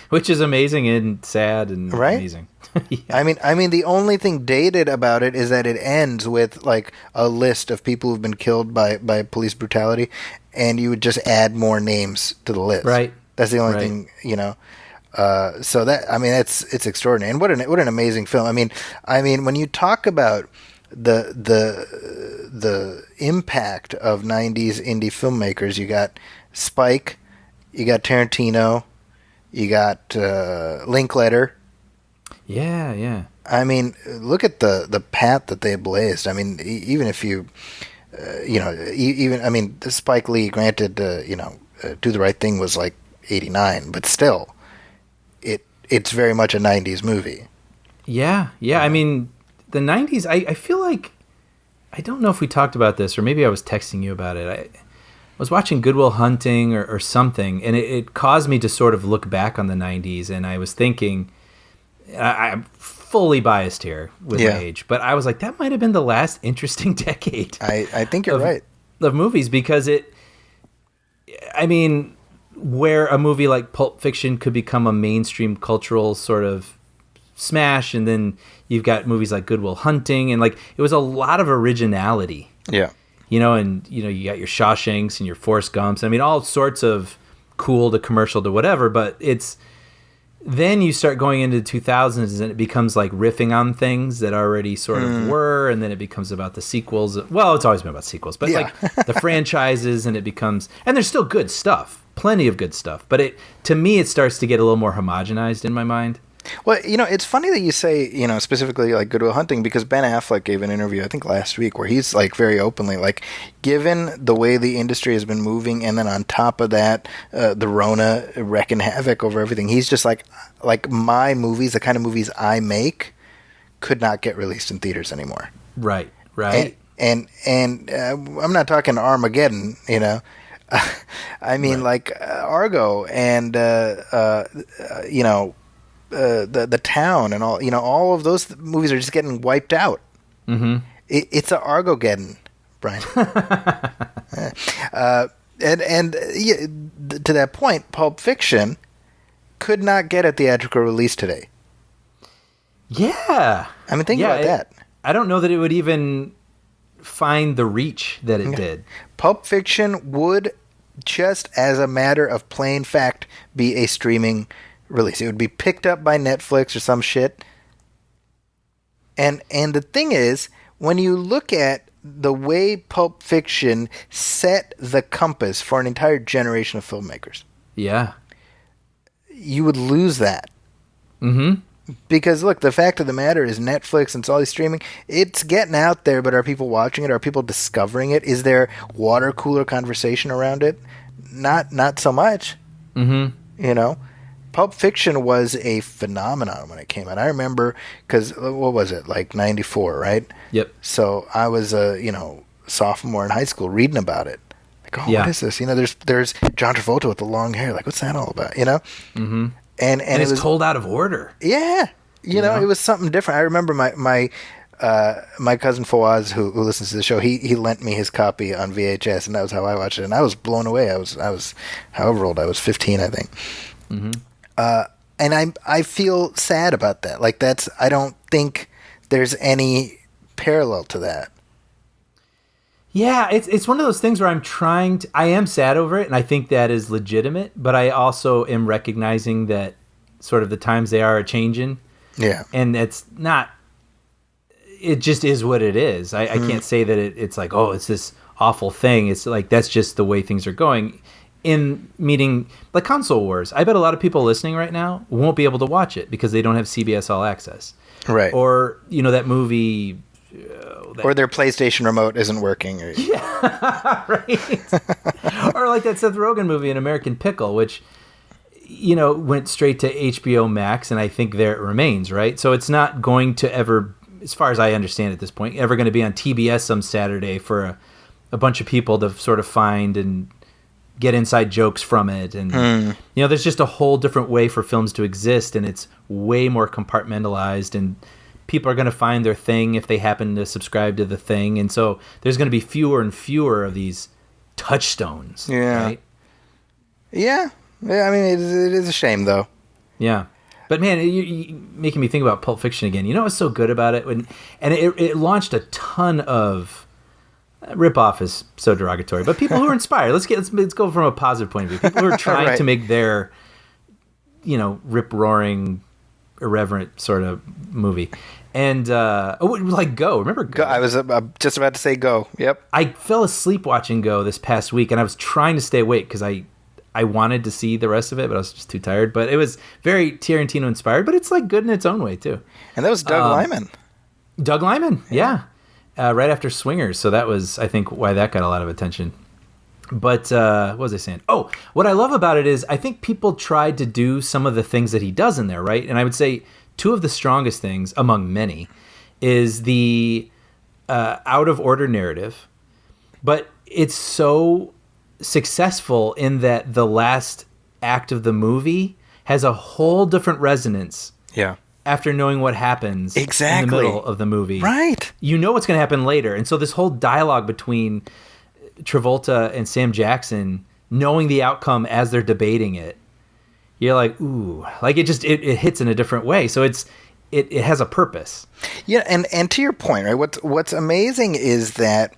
S3: Which is amazing and sad and
S2: right?
S3: amazing.
S2: Yeah. I mean, the only thing dated about it is that it ends with like a list of people who've been killed by police brutality, and you would just add more names to the list.
S3: Right.
S2: That's the only thing, you know. So that, I mean, it's extraordinary, and what an amazing film. I mean, when you talk about the impact of '90s indie filmmakers, you got Spike, you got Tarantino. You got Linklater.
S3: Yeah, yeah.
S2: I mean, look at the path that they blazed. I mean, even if you, Spike Lee, granted, Do the Right Thing was like 89, but still, it's very much a 90s movie.
S3: Yeah, yeah. I mean, the 90s, I feel like, I don't know if we talked about this, or maybe I was texting you about it. I was watching Good Will Hunting or something, and it caused me to sort of look back on the 90s, and I was thinking, I'm fully biased here with my age, but I was like, that might have been the last interesting decade.
S2: I think you're right.
S3: Of movies, because where a movie like Pulp Fiction could become a mainstream cultural sort of smash, and then you've got movies like Good Will Hunting, and like it was a lot of originality.
S2: Yeah.
S3: You got your Shawshanks and your Forrest Gumps. I mean, all sorts of cool to commercial to whatever, but then you start going into the 2000s and it becomes like riffing on things that already sort of were, and then it becomes about the sequels. Well, it's always been about sequels, but like the franchises, and and there's still good stuff, plenty of good stuff, but to me, it starts to get a little more homogenized in my mind.
S2: Well, it's funny that you say, specifically like Good Will Hunting, because Ben Affleck gave an interview, I think last week, where he's like very openly, like, given the way the industry has been moving, and then on top of that, the Rona wrecking havoc over everything, he's just like my movies, the kind of movies I make, could not get released in theaters anymore.
S3: Right.
S2: And I'm not talking Armageddon, I mean, like Argo and, the Town and all of those movies are just getting wiped out. Mm-hmm. It's a Argogeddon, Brian. To that point, Pulp Fiction could not get a theatrical release today.
S3: Yeah.
S2: I mean, think about that.
S3: I don't know that it would even find the reach that it did.
S2: Pulp Fiction would, just as a matter of plain fact, be a streaming release. It would be picked up by Netflix or some shit. And the thing is, when you look at the way Pulp Fiction set the compass for an entire generation of filmmakers, you would lose that. Mm-hmm. Because look, the fact of the matter is Netflix and it's all these streaming, it's getting out there, but are people watching it? Are people discovering it? Is there water cooler conversation around it? Not so much. Mm-hmm. Pulp Fiction was a phenomenon when it came out. I remember, because what was it, like 94, right?
S3: Yep.
S2: So I was a sophomore in high school reading about it. Like, what is this? There's John Travolta with the long hair. Like, what's that all about? Mm-hmm. and
S3: it's
S2: it was
S3: told out of order.
S2: Yeah, you know,
S3: know?
S2: it was something different. I remember my cousin Fawaz, who listens to the show, he lent me his copy on VHS, and that was how I watched it, and I was blown away. I was however old I was, 15, I think. Mm-hmm. And I feel sad about that. Like I don't think there's any parallel to that.
S3: Yeah, it's one of those things where I am sad over it, and I think that is legitimate, but I also am recognizing that sort of the times they are changing.
S2: Yeah.
S3: And it's not, it just is what it is. I can't say that it's like, oh, it's this awful thing. It's like, that's just the way things are going. In meeting, like Console Wars, I bet a lot of people listening right now won't be able to watch it because they don't have CBS All Access.
S2: Right.
S3: Or, you know, that movie...
S2: or their PlayStation remote isn't working. Or...
S3: Yeah, right. Or like that Seth Rogen movie, An American Pickle, which, you know, went straight to HBO Max, and I think there it remains, right? So it's not going to ever, as far as I understand at this point, ever going to be on TBS some Saturday for a bunch of people to sort of find and get inside jokes from it. And, you know, there's just a whole different way for films to exist, and it's way more compartmentalized, and people are going to find their thing if they happen to subscribe to the thing. And so there's going to be fewer and fewer of these touchstones.
S2: Yeah.
S3: Right?
S2: Yeah. I mean, it is a shame, though.
S3: Yeah. But man, you're making me think about Pulp Fiction again. You know what's so good about it? It launched a ton of rip-off is so derogatory, but people who are inspired. Let's go from a positive point of view. People who are trying
S2: Right.
S3: to make their, you know, rip-roaring, irreverent sort of movie. And like Go. Remember Go?
S2: I was just about to say Go. Yep.
S3: I fell asleep watching Go this past week, and I was trying to stay awake because I wanted to see the rest of it, but I was just too tired. But it was very Tarantino inspired, but it's like good in its own way too.
S2: And that was Doug Liman.
S3: Doug Liman, yeah. Right after Swingers, so that was, I think, why that got a lot of attention. But what was I saying? Oh, what I love about it is I think people tried to do some of the things that he does in there, right? And I would say two of the strongest things, among many, is the out of order narrative. But it's so successful in that the last act of the movie has a whole different resonance.
S2: Yeah.
S3: After knowing what happens
S2: Exactly.
S3: in the middle of the movie.
S2: Right.
S3: You know what's going to happen later. And so this whole dialogue between Travolta and Sam Jackson, knowing the outcome as they're debating it, you're like, ooh, like it hits in a different way. So it has a purpose.
S2: Yeah, and to your point, right? What's amazing is that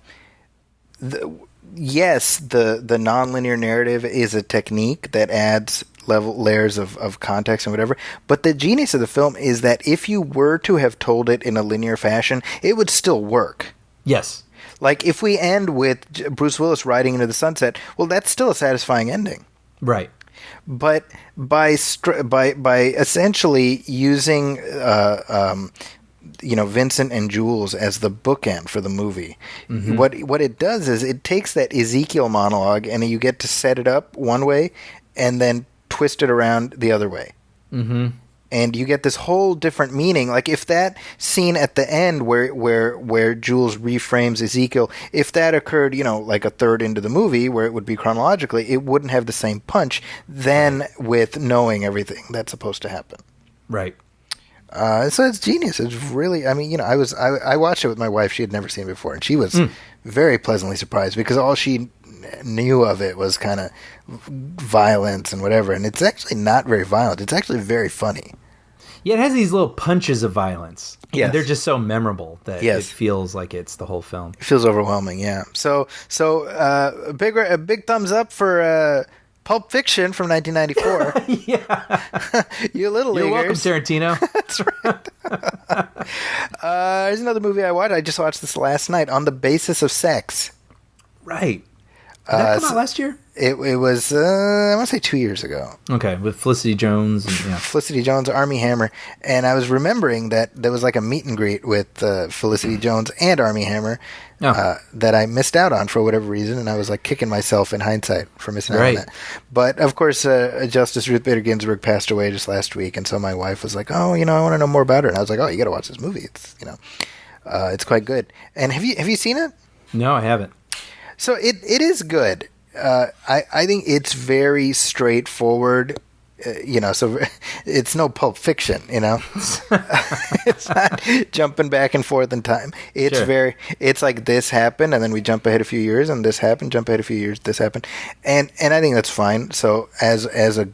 S2: yes, the nonlinear narrative is a technique that adds layers of context and whatever. But the genius of the film is that if you were to have told it in a linear fashion, it would still work.
S3: Yes.
S2: Like if we end with Bruce Willis riding into the sunset, well, that's still a satisfying ending.
S3: Right.
S2: But by essentially using Vincent and Jules as the bookend for the movie, what it does is it takes that Ezekiel monologue and you get to set it up one way and then twist it around the other way. Mm-hmm. And you get this whole different meaning. Like if that scene at the end where Jules reframes Ezekiel, if that occurred, like a third into the movie where it would be chronologically, it wouldn't have the same punch than with knowing everything that's supposed to happen.
S3: Right.
S2: So it's genius. It's really, I watched it with my wife. She had never seen it before, and she was very pleasantly surprised because all she knew of it was kind of violence and whatever, and it's actually not very violent. It's actually very funny.
S3: Yeah, it has these little punches of violence.
S2: Yes.
S3: And they're just so memorable that
S2: Yes.
S3: it feels like it's the whole film.
S2: It feels overwhelming, yeah. So a big thumbs up for Pulp Fiction from 1994.
S3: Yeah.
S2: You little
S3: You're welcome,
S2: leaguers.
S3: Tarantino.
S2: That's right. There's another movie I watched. I just watched this last night, On the Basis of Sex.
S3: Right. Did that come out last year?
S2: It was, I want to say 2 years ago.
S3: Okay, with Felicity Jones. And, yeah.
S2: Felicity Jones, Armie Hammer. And I was remembering that there was like a meet and greet with Felicity Jones and Armie Hammer that I missed out on for whatever reason. And I was like kicking myself in hindsight for missing out on that. But of course, Justice Ruth Bader Ginsburg passed away just last week. And so my wife was like, oh, I want to know more about her. And I was like, oh, you got to watch this movie. It's, it's quite good. And have you seen it?
S3: No, I haven't.
S2: So it is good. I think it's very straightforward so it's no Pulp Fiction, It's not jumping back and forth in time. It's
S3: Sure.
S2: it's like this happened, and then we jump ahead a few years, and this happened, jump ahead a few years, this happened. And I think that's fine. So as a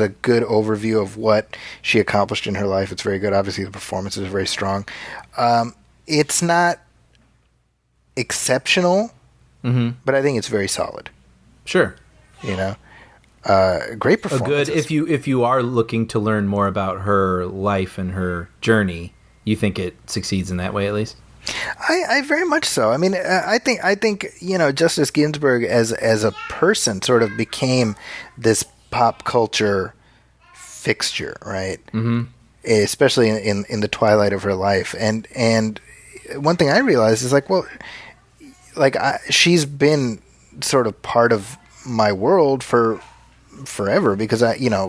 S2: good overview of what she accomplished in her life, it's very good. Obviously, the performance is very strong. It's not exceptional, but I think it's very solid.
S3: Sure.
S2: Great
S3: A
S2: performance.
S3: good if you are looking to learn more about her life and her journey, you think it succeeds in that way at least?
S2: I very much so. I mean, I think Justice Ginsburg as a person sort of became this pop culture fixture, right? Mm-hmm. Especially in the twilight of her life, and one thing I realized is she's been sort of part of my world for forever because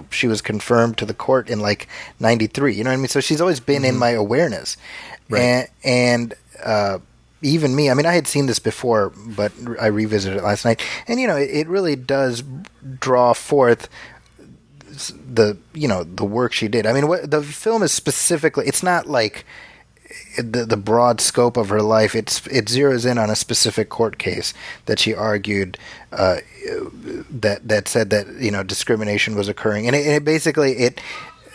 S2: she was confirmed to the court in like 93. You know what I mean? So she's always been in my awareness,
S3: Right.
S2: and even me. I mean, I had seen this before, but I revisited it last night, and it really does draw forth the work she did. I mean, what the film is specifically, it's not like the broad scope of her life. It zeroes in on a specific court case that she argued that said that discrimination was occurring, and it basically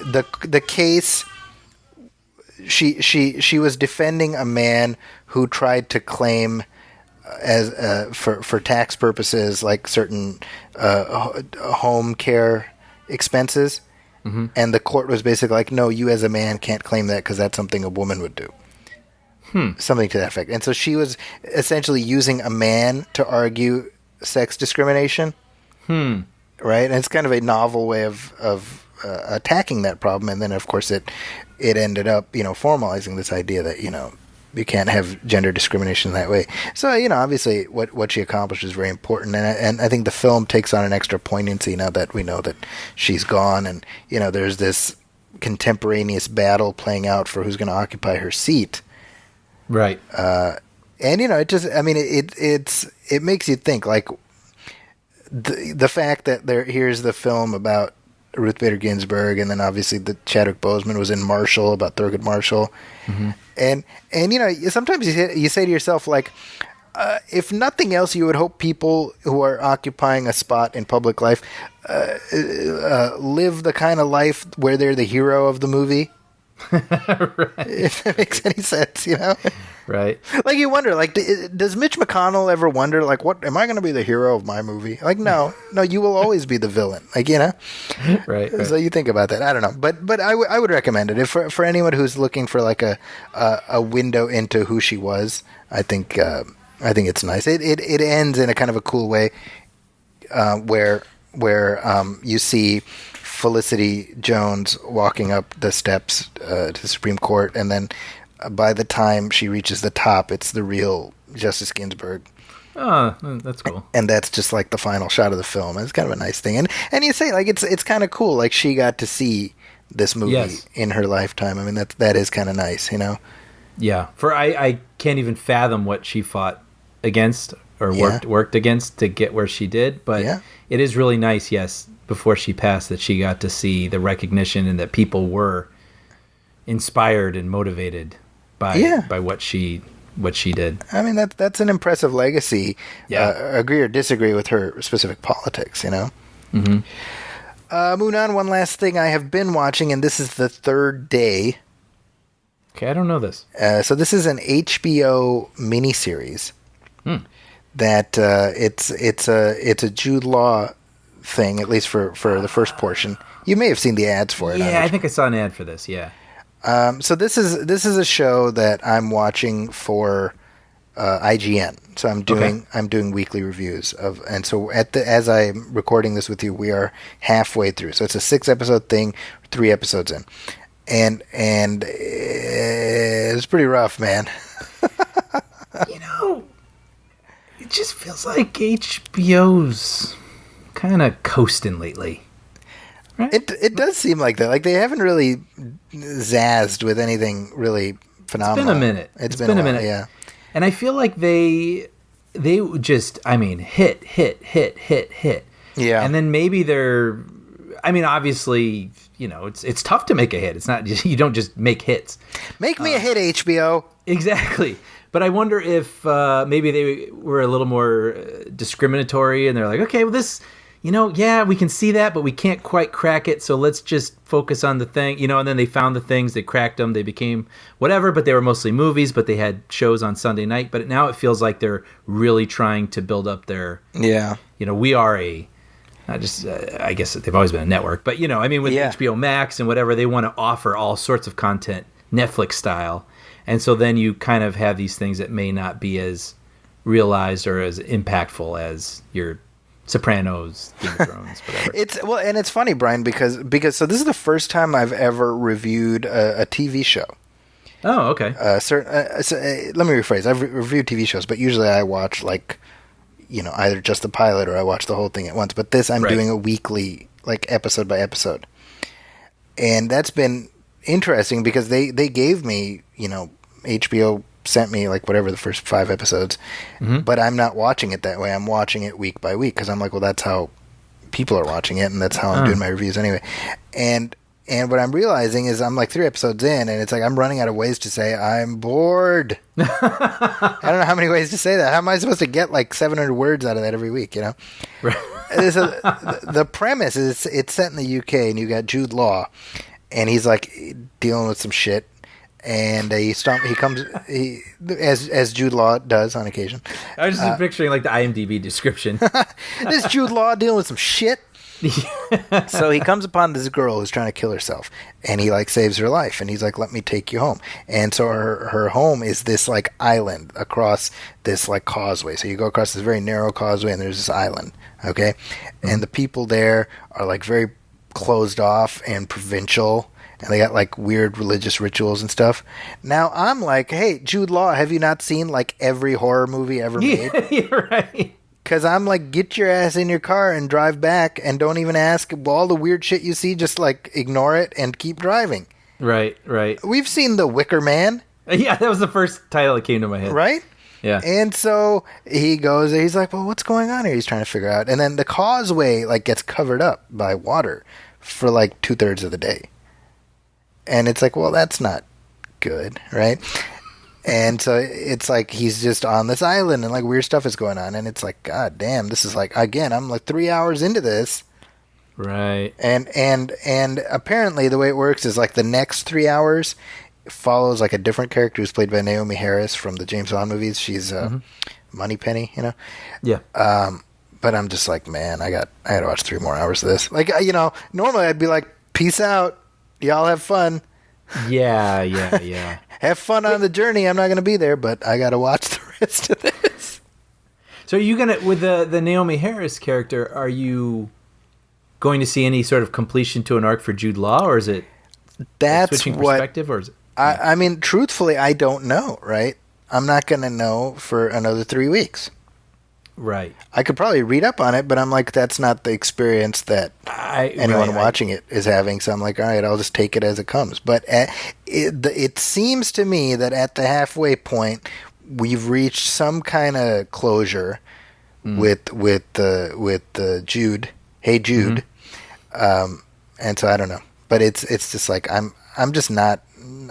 S2: the case. She was defending a man who tried to claim as for tax purposes like certain home care expenses, and the court was basically like, no, you as a man can't claim that because that's something a woman would do. Something to that effect. And so she was essentially using a man to argue sex discrimination. Right? And it's kind of a novel way of attacking that problem. And then, of course, it ended up, formalizing this idea that, you can't have gender discrimination that way. So, obviously what she accomplished is very important. And I think the film takes on an extra poignancy now that we know that she's gone. And, there's this contemporaneous battle playing out for who's going to occupy her seat.
S3: Right.
S2: And it just, I mean, it makes you think, like, the fact that here's the film about Ruth Bader Ginsburg, and then obviously the Chadwick Boseman was in Marshall about Thurgood Marshall, and sometimes you say to yourself, like, if nothing else, you would hope people who are occupying a spot in public life live the kind of life where they're the hero of the movie. Right. If that makes any sense,
S3: Right.
S2: Like, you wonder, like, does Mitch McConnell ever wonder, like, what am I going to be the hero of my movie? Like, no, you will always be the villain. Like,
S3: Right.
S2: So you think about that. I don't know, but I would recommend it if for anyone who's looking for like a window into who she was. I think it's nice. It ends in a kind of a cool way, where you see Felicity Jones walking up the steps to the Supreme Court, and then by the time she reaches the top, it's the real Justice Ginsburg.
S3: Oh, that's cool.
S2: And that's just like the final shot of the film. It's kind of a nice thing. And you say, like, it's kind of cool. Like, she got to see this movie in her lifetime. I mean, that is kind of nice,
S3: Yeah. I can't even fathom what she fought against or worked against to get where she did. But it is really nice, yes, before she passed, that she got to see the recognition and that people were inspired and motivated by what she did.
S2: I mean, that's an impressive legacy.
S3: Yeah.
S2: Agree or disagree with her specific politics,
S3: Mm-hmm.
S2: Moving on, one last thing I have been watching, and this is The Third Day.
S3: Okay, I don't know this.
S2: So this is an HBO miniseries that it's a Jude Law thing, at least for the first portion. You may have seen the ads for it.
S3: Yeah, I think I saw an ad for this. Yeah.
S2: So this is a show that I'm watching for IGN. So I'm doing weekly reviews of, and so as I'm recording this with you, we are halfway through. So it's a 6-episode thing, 3 episodes in, and it's pretty rough, man.
S3: It just feels like HBO's kind of coasting lately. Right?
S2: It does seem like that. Like, they haven't really zazzed with anything really phenomenal.
S3: It's been a minute.
S2: It's been a minute, yeah.
S3: And I feel like they just, I mean, hit.
S2: Yeah.
S3: And then maybe I mean, obviously, it's tough to make a hit. It's not you don't just make hits.
S2: Make me a hit, HBO.
S3: Exactly. But I wonder if maybe they were a little more discriminatory, and they're like, okay, well, this, yeah, we can see that, but we can't quite crack it, so let's just focus on the thing, and then they found the things, they cracked them, they became whatever, but they were mostly movies, but they had shows on Sunday night. But now it feels like they're really trying to build up their, we are not just, I guess they've always been a network, but, with HBO Max and whatever, they want to offer all sorts of content, Netflix style. And so then you kind of have these things that may not be as realized or as impactful as your Sopranos, Game of Thrones, whatever.
S2: And it's funny, Brian, because so this is the first time I've ever reviewed a TV show.
S3: Oh, okay.
S2: So, let me rephrase. I've reviewed TV shows, but usually I watch either just the pilot or I watch the whole thing at once. But this, I'm doing a weekly, episode by episode, and that's been interesting because they gave me, HBO sent me whatever the first 5 episodes, but I'm not watching it that way. I'm watching it week by week because I'm like, well, that's how people are watching it, and that's how I'm doing my reviews anyway. And what I'm realizing is I'm 3 episodes in, and it's I'm running out of ways to say I'm bored. I don't know how many ways to say that. How am I supposed to get 700 words out of that every week? Right. The premise is it's set in the UK, and you got Jude Law, and he's dealing with some shit. And as Jude Law does on occasion.
S3: I was just picturing the IMDb description.
S2: This Jude Law dealing with some shit. So he comes upon this girl who's trying to kill herself, and he saves her life, and he's like, let me take you home. And so her home is this island across this causeway. So you go across this very narrow causeway, and there's this island, okay? And the people there are very closed off and provincial, and they got weird religious rituals and stuff. Now I'm hey, Jude Law, have you not seen every horror movie ever made?
S3: Yeah, you're right.
S2: Because I'm get your ass in your car and drive back, and don't even ask all the weird shit you see. Just ignore it and keep driving.
S3: Right.
S2: We've seen The Wicker Man.
S3: Yeah, that was the first title that came to my head.
S2: Right?
S3: Yeah.
S2: And so he goes, he's like, well, what's going on here? He's trying to figure out. And then the causeway gets covered up by water for 2/3 of the day. And it's well, that's not good, right? And so it's he's just on this island, and weird stuff is going on, and it's God damn, this is again, I'm 3 hours into this,
S3: right?
S2: And apparently the way it works is the next 3 hours follows a different character who's played by Naomi Harris from the James Bond movies. She's Moneypenny,
S3: Yeah.
S2: But I'm just man, I got to watch 3 more hours of this. Normally I'd be peace out. Y'all have fun.
S3: Yeah.
S2: Have fun on the journey. I'm not going to be there, but I got to watch the rest of this.
S3: So are you going to, with the Naomi Harris character, are you going to see any sort of completion to an arc for Jude Law, or is it switching perspective, or is it?
S2: I mean, truthfully, I don't know, right? I'm not going to know for another 3 weeks.
S3: Right.
S2: I could probably read up on it, but I'm that's not the experience that anyone watching it is having. So I'm all right, I'll just take it as it comes. But it seems to me that at the halfway point, we've reached some kind of closure with Jude. Hey Jude, and so I don't know. But it's just I'm just not.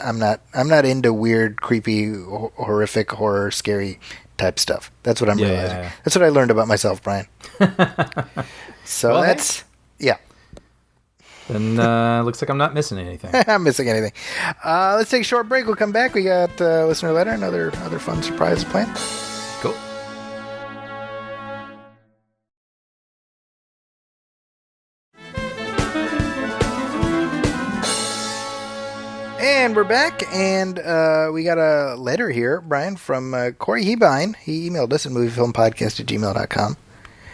S2: I'm not into weird, creepy, horrific, horror, scary type stuff. That's what I'm realizing. Yeah. That's what I learned about myself, Brian. So well, that's yeah.
S3: Then looks like I'm not missing anything.
S2: I'm missing anything. Let's take a short break. We'll come back. We got listener letter and other fun surprises planned.
S3: Cool.
S2: And we're back, and we got a letter here, Brian, from Corey Hebine. He emailed us at moviefilmpodcast@gmail.com.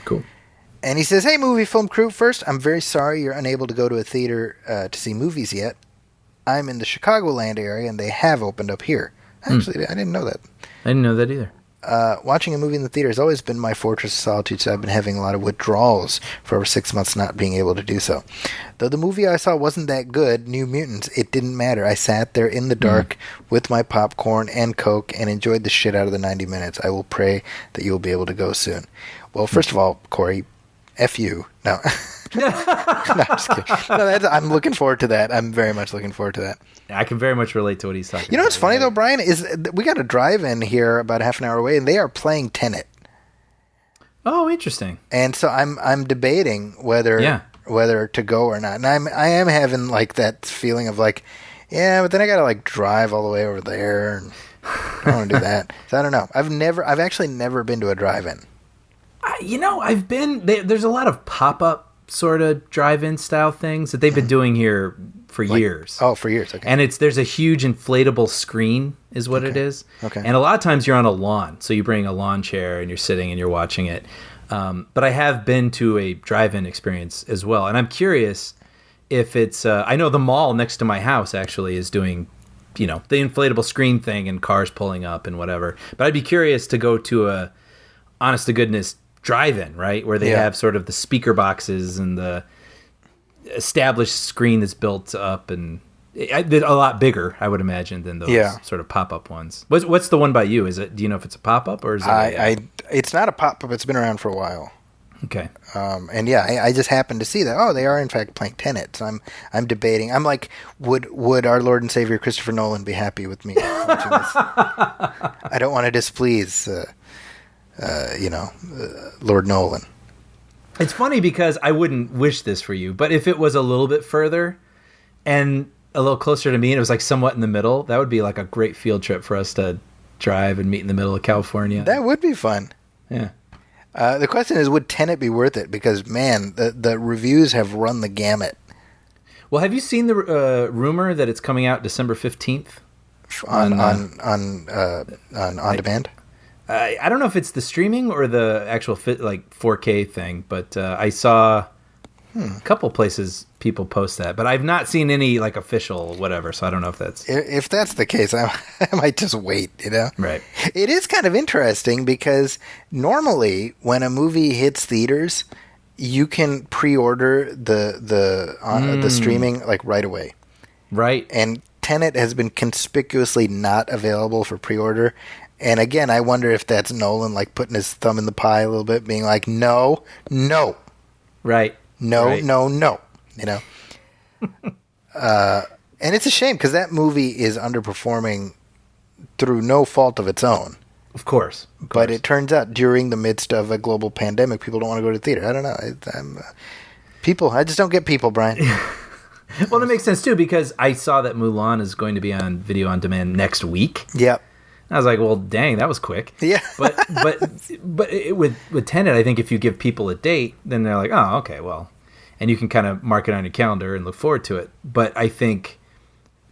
S3: Cool.
S2: And he says, hey, Movie Film Crew, first, I'm very sorry you're unable to go to a theater to see movies yet. I'm in the Chicagoland area, and they have opened up here. Actually, I didn't know that.
S3: I didn't know that either.
S2: Watching a movie in the theater has always been my fortress of solitude, so I've been having a lot of withdrawals for over 6 months not being able to do so. Though the movie I saw wasn't that good, New Mutants, it didn't matter. I sat there in the dark with my popcorn and Coke and enjoyed the shit out of the 90 minutes. I will pray that you will be able to go soon. Well, first of all, Corey, F you. No. No, I'm just kidding. No, I'm looking forward to that. I'm very much looking forward to that.
S3: I can very much relate to what he's talking about.
S2: You know what's funny though, Brian, is we got a drive-in here about half an hour away, and they are playing Tenet.
S3: Oh, interesting.
S2: And so I'm debating whether to go or not. And I am having like that feeling of like, yeah, but then I got to like drive all the way over there, and I don't want to do that. So I don't know. I've actually never been to a drive-in.
S3: I've been there's a lot of pop-up sort of drive-in style things that they've been doing here for years.
S2: Oh, for years. Okay.
S3: And there's a huge inflatable screen is what it is.
S2: Okay.
S3: And a lot of times you're on a lawn, so you bring a lawn chair and you're sitting and you're watching it. But I have been to a drive-in experience as well, and I'm curious if it's. I know the mall next to my house actually is doing, the inflatable screen thing and cars pulling up and whatever. But I'd be curious to go to a honest to goodness drive-in, right, where they have sort of the speaker boxes and the established screen that's built up and a lot bigger, I would imagine, than those sort of pop-up ones. What's the one by you? Do you know if it's a pop-up or is it?
S2: It's not a pop-up. It's been around for a while.
S3: Okay.
S2: And I just happened to see that. Oh, they are in fact playing Tenet. So I'm debating. I'm like, would our Lord and Savior Christopher Nolan be happy with me watching this? I don't want to displease. Lord Nolan.
S3: It's funny because I wouldn't wish this for you, but if it was a little bit further and a little closer to me and it was like somewhat in the middle, that would be like a great field trip for us to drive and meet in the middle of California.
S2: That would be fun.
S3: Yeah.
S2: The question is, would Tenet be worth it? Because, man, the reviews have run the gamut.
S3: Well, have you seen the rumor that it's coming out December 15th?
S2: On demand?
S3: I don't know if it's the streaming or the actual 4K thing, but I saw a couple places people post that, but I've not seen any like official whatever, so I don't know if that's...
S2: If that's the case, I might just wait,
S3: Right.
S2: It is kind of interesting because normally when a movie hits theaters, you can pre-order the streaming like right away.
S3: Right.
S2: And Tenet has been conspicuously not available for pre-order. And again, I wonder if that's Nolan like putting his thumb in the pie a little bit, being like, no.
S3: Right.
S2: No. And it's a shame because that movie is underperforming through no fault of its own.
S3: Of course.
S2: But it turns out during the midst of a global pandemic, people don't want to go to the theater. I don't know. I just don't get people, Brian.
S3: Well, that makes sense too because I saw that Mulan is going to be on video on demand next week.
S2: Yep.
S3: I was like, well, dang, that was quick.
S2: Yeah.
S3: But with Tenet, I think if you give people a date, then they're like, oh, okay, well. And you can kind of mark it on your calendar and look forward to it. But I think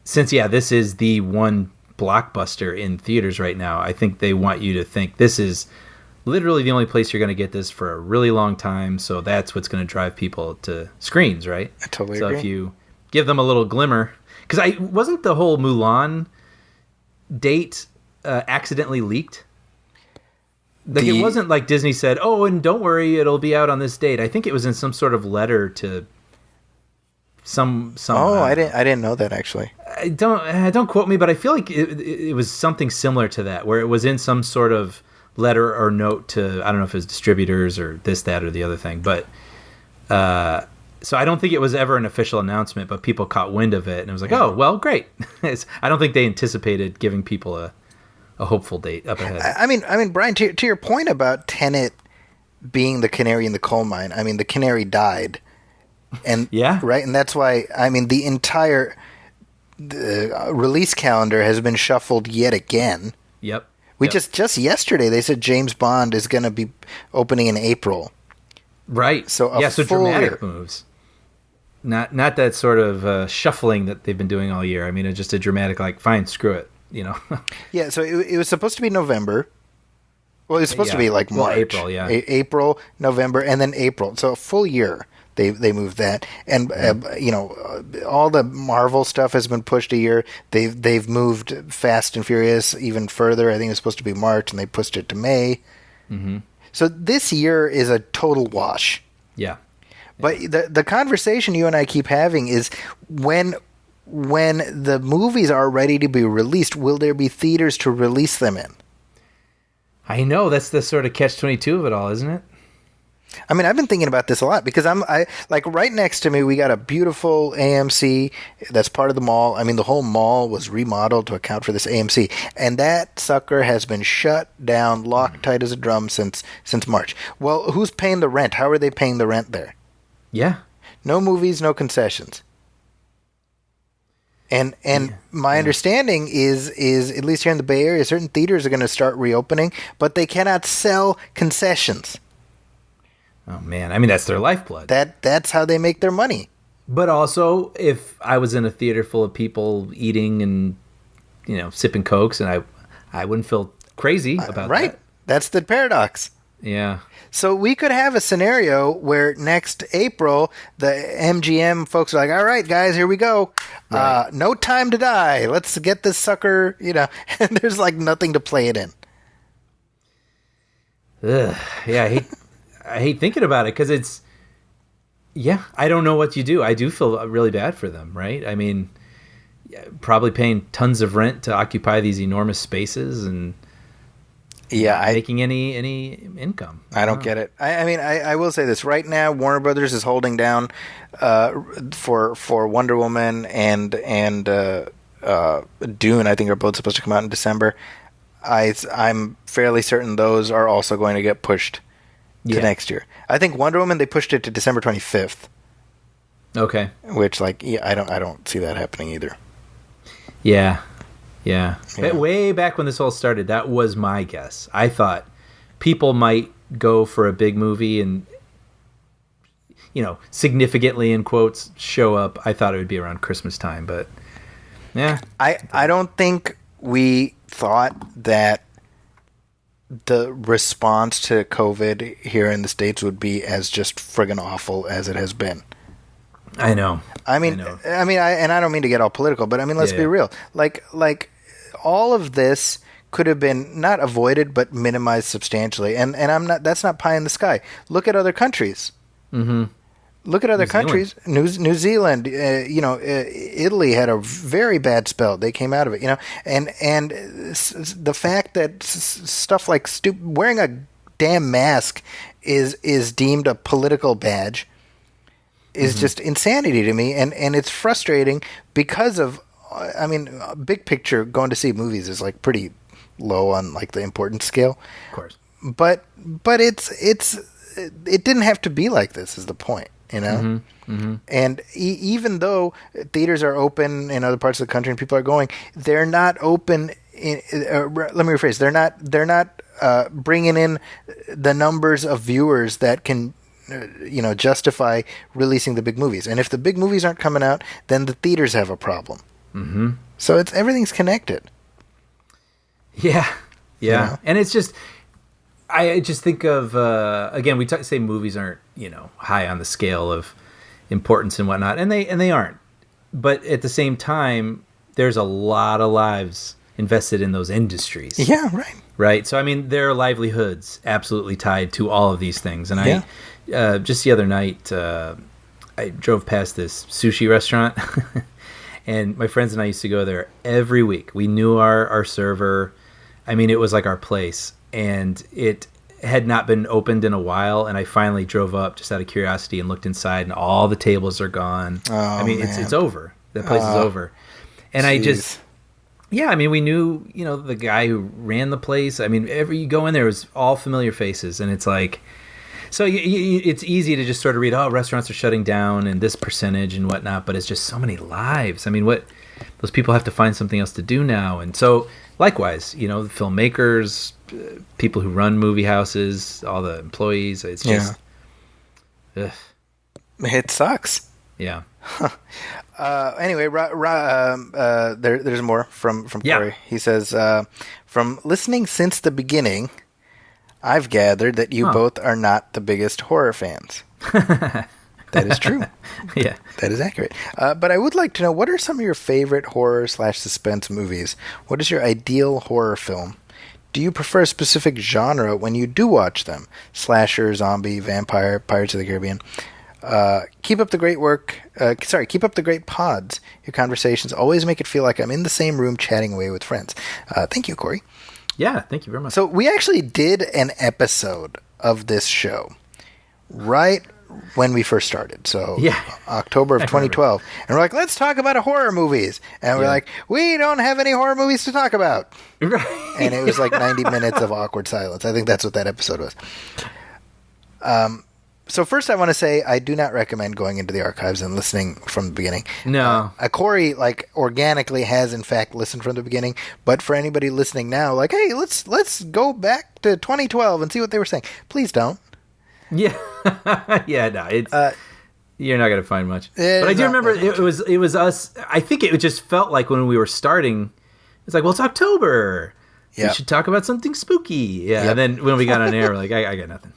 S3: since, this is the one blockbuster in theaters right now, I think they want you to think this is literally the only place you're going to get this for a really long time. So that's what's going to drive people to screens, right?
S2: I totally
S3: agree.
S2: So
S3: if you give them a little glimmer. Because wasn't the whole Mulan date... accidentally leaked? It wasn't like Disney said, oh, and don't worry, it'll be out on this date. I think it was in some sort of letter to some
S2: I didn't know that actually.
S3: Don't quote me, but I feel like it was something similar to that, where it was in some sort of letter or note to, I don't know if it was distributors or this, that, or the other thing, but so I don't think it was ever an official announcement, but people caught wind of it and it was like, oh, well, great. I don't think they anticipated giving people a hopeful date up ahead.
S2: I mean, Brian, to your point about Tenet being the canary in the coal mine, I mean, the canary died. And right, and that's why, I mean, the entire release calendar has been shuffled yet again.
S3: Yep.
S2: Just yesterday, they said James Bond is going to be opening in April.
S3: Right.
S2: So
S3: so dramatic moves. Not that sort of shuffling that they've been doing all year. I mean, it's just a dramatic, like, fine, screw it.
S2: Yeah, so it was supposed to be November. Well, it was supposed to be like March.
S3: April, yeah.
S2: April, November, and then April. So a full year they moved that. And, all the Marvel stuff has been pushed a year. They've moved Fast and Furious even further. I think it was supposed to be March, and they pushed it to May. Mm-hmm. So this year is a total wash.
S3: Yeah.
S2: But the conversation you and I keep having is when the movies are ready to be released, will there be theaters to release them in?
S3: I know. That's the sort of catch-22 of it all, isn't it?
S2: I mean, I've been thinking about this a lot because like right next to me, we got a beautiful AMC that's part of the mall. I mean, the whole mall was remodeled to account for this AMC, and that sucker has been shut down, locked tight as a drum since March. Well, who's paying the rent? How are they paying the rent there?
S3: Yeah.
S2: No movies, no concessions. And my understanding is at least here in the Bay Area, certain theaters are going to start reopening, but they cannot sell concessions.
S3: Oh man, I mean that's their lifeblood.
S2: That's how they make their money.
S3: But also, if I was in a theater full of people eating and sipping cokes, and I wouldn't feel crazy about
S2: right.
S3: that.
S2: That's the paradox.
S3: Yeah.
S2: So we could have a scenario where next April the MGM folks are like, "All right, guys, here we go.
S3: Right.
S2: No time to die. Let's get this sucker." And there's like nothing to play it in.
S3: Ugh. Yeah, I hate thinking about it because it's. Yeah, I don't know what you do. I do feel really bad for them, right? I mean, probably paying tons of rent to occupy these enormous spaces and not making any income.
S2: I don't get it. I mean, I will say this. Right now, Warner Brothers is holding down for Wonder Woman and Dune, I think, are both supposed to come out in December. I'm fairly certain those are also going to get pushed to next year. I think Wonder Woman, they pushed it to December 25th.
S3: Okay.
S2: Which, I don't see that happening either.
S3: Yeah. Way back when this all started, that was my guess. I thought people might go for a big movie and, significantly, in quotes, show up. I thought it would be around Christmas time, but yeah.
S2: I don't think we thought that the response to COVID here in the States would be as just friggin' awful as it has been.
S3: I know.
S2: I don't mean to get all political, but I mean, let's be real. Like all of this could have been not avoided, but minimized substantially. And that's not pie in the sky. Look at other countries. Mm-hmm. Look at other countries. New Zealand, Italy had a very bad spell. They came out of it, and the fact that stuff like wearing a damn mask is deemed a political badge is just insanity to me, and it's frustrating because of, big picture, going to see movies is like pretty low on like the importance scale.
S3: Of course.
S2: But it didn't have to be like this is the point. And even though theaters are open in other parts of the country and people are going, they're not open. Let me rephrase. They're not bringing in the numbers of viewers that can, justify releasing the big movies. And if the big movies aren't coming out, then the theaters have a problem. Mm-hmm. So everything's connected.
S3: Yeah. And it's just. I just think of, again, we say movies aren't, high on the scale of importance and whatnot, and they aren't. But at the same time, there's a lot of lives invested in those industries.
S2: Yeah, right.
S3: Right? So, I mean, their livelihoods absolutely tied to all of these things. And I, just the other night, I drove past this sushi restaurant, and my friends and I used to go there every week. We knew our server. I mean, it was like our place. And it had not been opened in a while, and I finally drove up just out of curiosity and looked inside, and all the tables are gone.
S2: Oh,
S3: I mean,
S2: man.
S3: it's over. The place is over. And
S2: geez.
S3: we knew, the guy who ran the place. I mean, you go in there, it was all familiar faces, and it's like, so it's easy to just sort of read, restaurants are shutting down and this percentage and whatnot, but it's just so many lives. I mean, those people have to find something else to do now. And so likewise, the filmmakers, people who run movie houses, all the employees, it's just,
S2: it sucks.
S3: Yeah.
S2: Anyway, there's more from Corey. He says, from listening since the beginning, I've gathered that you both are not the biggest horror fans. That is true.
S3: Yeah.
S2: That is accurate. But I would like to know, what are some of your favorite horror/suspense movies? What is your ideal horror film? Do you prefer a specific genre when you do watch them? Slasher, zombie, vampire, Pirates of the Caribbean. Keep up the great work. Keep up the great pods. Your conversations always make it feel like I'm in the same room chatting away with friends. Thank you, Corey.
S3: Yeah, thank you very much.
S2: So we actually did an episode of this show right when we first started. So
S3: Yeah.
S2: October of
S3: I remember.
S2: 2012. And we're like, let's talk about horror movies. And we're
S3: Yeah.
S2: like, we don't have any horror movies to talk about.
S3: Right.
S2: And it was like 90 minutes of awkward silence. I think that's what that episode was. So first I want to say I do not recommend going into the archives and listening from the beginning.
S3: No.
S2: Corey, like, organically has in fact listened from the beginning, but for anybody listening now, like, hey, let's go back to 2012 and see what they were saying. Please don't.
S3: Yeah. Yeah, no. It's you're not going to find much.
S2: It's
S3: But I do
S2: not
S3: remember
S2: that much.
S3: it was us. I think it just felt like when we were starting, it's like, well, it's October.
S2: Yeah.
S3: We should talk about something spooky. Yeah.
S2: Yep.
S3: And then when we got on air, we're like, I got nothing.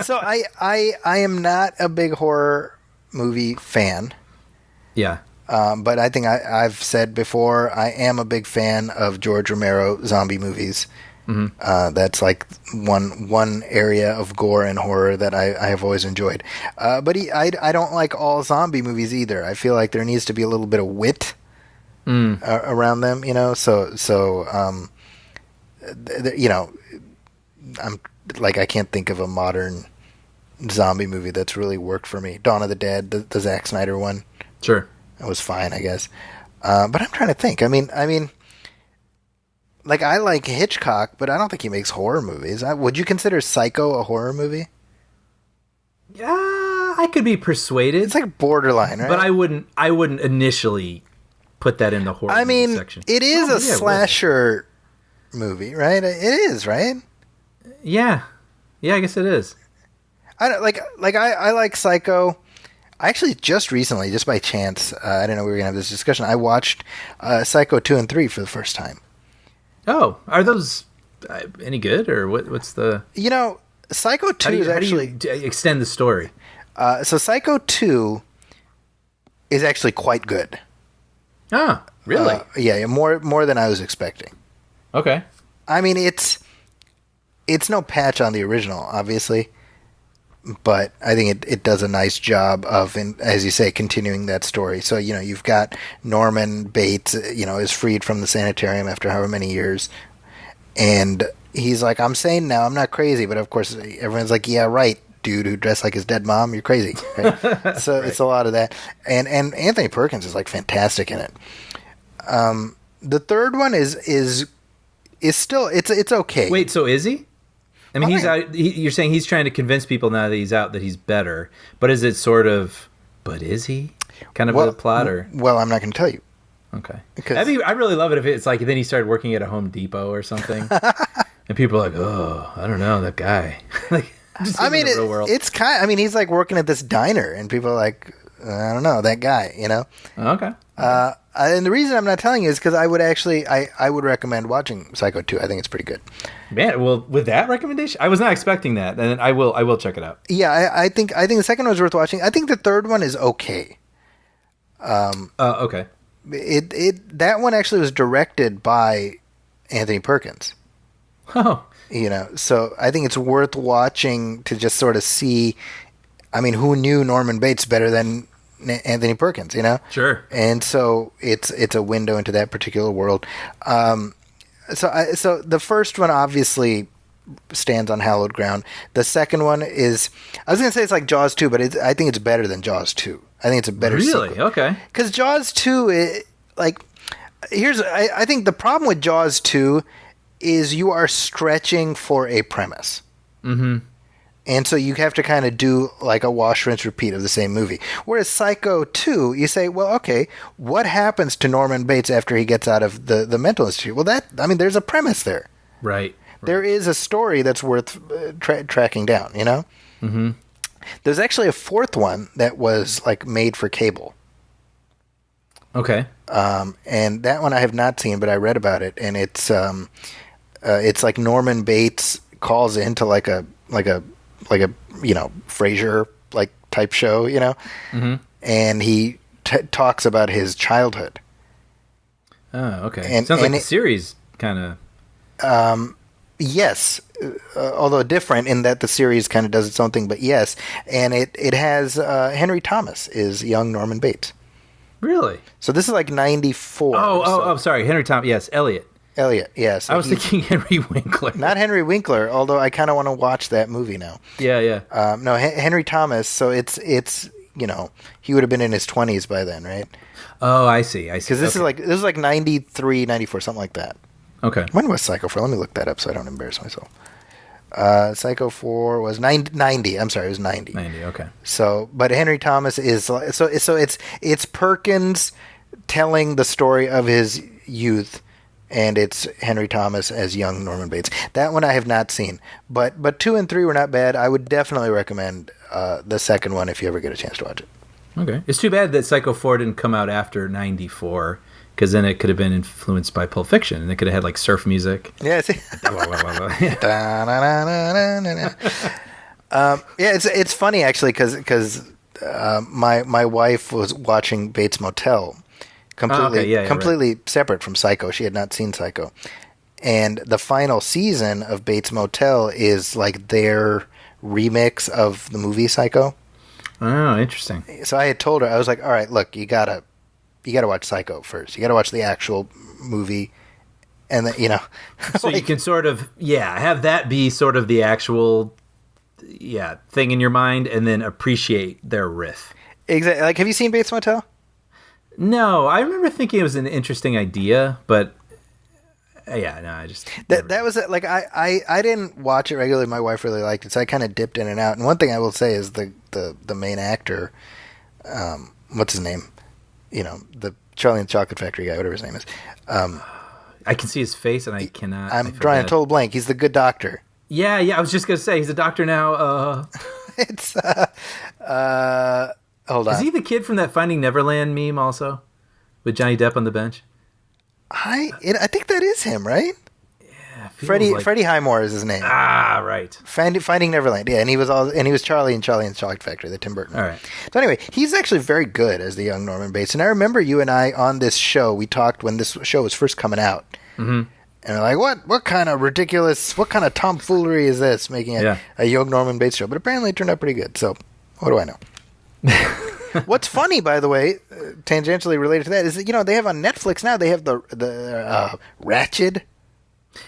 S2: So I am not a big horror movie fan.
S3: Yeah.
S2: But I think I've said before, I am a big fan of George Romero zombie movies. Mm-hmm. That's like one area of gore and horror that I have always enjoyed. But I don't like all zombie movies either. I feel like there needs to be a little bit of wit around them, you know. You know, I'm like, I can't think of a modern zombie movie that's really worked for me. Dawn of the Dead, the Zack Snyder one.
S3: Sure.
S2: It was fine, I guess. But I'm trying to think. I mean, like, I like Hitchcock, but I don't think he makes horror movies. Would you consider Psycho a horror movie?
S3: Yeah, I could be persuaded.
S2: It's like borderline, right?
S3: But I wouldn't initially put that in the horror
S2: I
S3: movie
S2: mean,
S3: section.
S2: it is
S3: Oh,
S2: a
S3: yeah, it would.
S2: slasher movie, right? It is, right?
S3: Yeah. Yeah, I guess it is.
S2: I don't, I like Psycho. I actually just recently, just by chance, I didn't know we were gonna have this discussion. I watched Psycho 2 and 3 for the first time.
S3: Oh, are those any good, or what's the?
S2: You know, Psycho 2 is
S3: How
S2: actually
S3: do you extend the story?
S2: so Psycho 2 is actually quite good.
S3: Ah, really?
S2: Yeah, more than I was expecting.
S3: Okay.
S2: I mean, it's no patch on the original, obviously, but I think it does a nice job of, as you say, continuing that story. So, you know, you've got Norman Bates, you know, is freed from the sanitarium after however many years, and he's like, I'm sane now, I'm not crazy, but of course everyone's like, yeah, right, dude who dressed like his dead mom, you're crazy. Right? So It's a lot of that, and Anthony Perkins is like fantastic in it. The third one is still it's okay.
S3: Wait, so is he? I mean, he's
S2: Fine.
S3: out. You're saying he's trying to convince people now that he's out that he's better, but is it sort of? But is he? Kind of a plot, or
S2: Well, I'm not going to tell you.
S3: okay?
S2: Because-
S3: I really love it if it's like then he started working at a Home Depot or something, and people are like, oh, I don't know that guy. Like, just
S2: I
S3: in
S2: mean,
S3: the real world.
S2: it's kind. I mean, he's like working at this diner, and people are like, I don't know that guy, you know.
S3: Okay.
S2: And the reason I'm not telling you is because I would actually, I would recommend watching Psycho 2. I think it's pretty good.
S3: Man, well, with that recommendation, I was not expecting that, and I will check it out.
S2: Yeah, I think the second one is worth watching. I think the third one is okay.
S3: Okay.
S2: That one actually was directed by Anthony Perkins.
S3: Oh,
S2: You know, so I think it's worth watching to just sort of see. I mean, who knew Norman Bates better than Anthony Perkins? You know,
S3: sure.
S2: and so it's a window into that particular world. So the first one obviously stands on hallowed ground. The second one is, I was going to say it's like Jaws 2, but I think it's better than Jaws 2. I think it's a better
S3: Really?
S2: sequel.
S3: Okay.
S2: Because Jaws 2, I think the problem with Jaws 2 is you are stretching for a premise. Mm-hmm. And so you have to kind of do like a wash, rinse, repeat of the same movie. Whereas Psycho 2, you say, well, okay, what happens to Norman Bates after he gets out of the mental institute? Well, there's a premise there.
S3: Right.
S2: There is a story that's worth tracking down, you know? Mm-hmm. There's actually a fourth one that was like made for cable.
S3: Okay.
S2: And that one I have not seen, but I read about it, and it's like Norman Bates calls into like a you know, Frasier like type show, you know, and he talks about his childhood.
S3: Oh, okay.
S2: And-
S3: Sounds like
S2: and
S3: the
S2: it-
S3: series kind of.
S2: Yes, although different in that the series kind of does its own thing, but yes, and it has Henry Thomas is young Norman Bates.
S3: Really?
S2: So this is like 94.
S3: Oh, sorry. Henry Thomas. Yes, Elliot.
S2: Elliot, yes.
S3: I was thinking Henry Winkler.
S2: Not Henry Winkler, although I kind of want to watch that movie now.
S3: Yeah.
S2: No, Henry Thomas. So it's he would have been in his 20s by then, right?
S3: Oh, I see.
S2: Because this is like 93, 94, something like that.
S3: Okay.
S2: When was Psycho 4? Let me look that up so I don't embarrass myself. Psycho 4 was 90. I'm sorry, it was 90.
S3: 90. Okay.
S2: So, but Henry Thomas is so it's Perkins telling the story of his youth, and it's Henry Thomas as young Norman Bates. That one I have not seen, but 2 and 3 were not bad. I would definitely recommend the second one if you ever get a chance to watch it.
S3: Okay. It's too bad that Psycho 4 didn't come out after 94, because then it could have been influenced by Pulp Fiction, and it could have had like surf music.
S2: Yeah, see? It's funny actually because my wife was watching Bates Motel, completely separate from Psycho. She had not seen Psycho, and the final season of Bates Motel is like their remix of the movie Psycho.
S3: Oh, interesting.
S2: So I had told her, I was like, all right, look, you gotta watch Psycho first. You gotta watch the actual movie, and then
S3: So you can sort of have that be sort of the actual thing in your mind, and then appreciate their riff.
S2: Exactly. Like, have you seen Bates Motel?
S3: No, I remember thinking it was an interesting idea, but I just
S2: that was like I didn't watch it regularly. My wife really liked it, so I kind of dipped in and out. And one thing I will say is the main actor, what's his name? The Charlie and the Chocolate Factory guy, whatever his name is.
S3: I can see his face, and I cannot.
S2: I'm drawing a total blank. He's the good doctor.
S3: Yeah. I was just gonna say he's a doctor now.
S2: It's hold on.
S3: Is he the kid from that Finding Neverland meme also, with Johnny Depp on the bench?
S2: I think that is him, right?
S3: Yeah,
S2: Freddie Highmore is his name.
S3: Ah, right.
S2: Finding Neverland. Yeah, and he was Charlie and the Chocolate Factory, the Tim Burton.
S3: All right.
S2: So anyway, he's actually very good as the young Norman Bates. And I remember you and I on this show, we talked when this show was first coming out. Mm-hmm. And we're like, what kind of ridiculous, what kind of tomfoolery is this, making a young Norman Bates show? But apparently it turned out pretty good. So what do I know? What's funny, by the way, tangentially related to that, is that they have on Netflix now. They have the Ratched.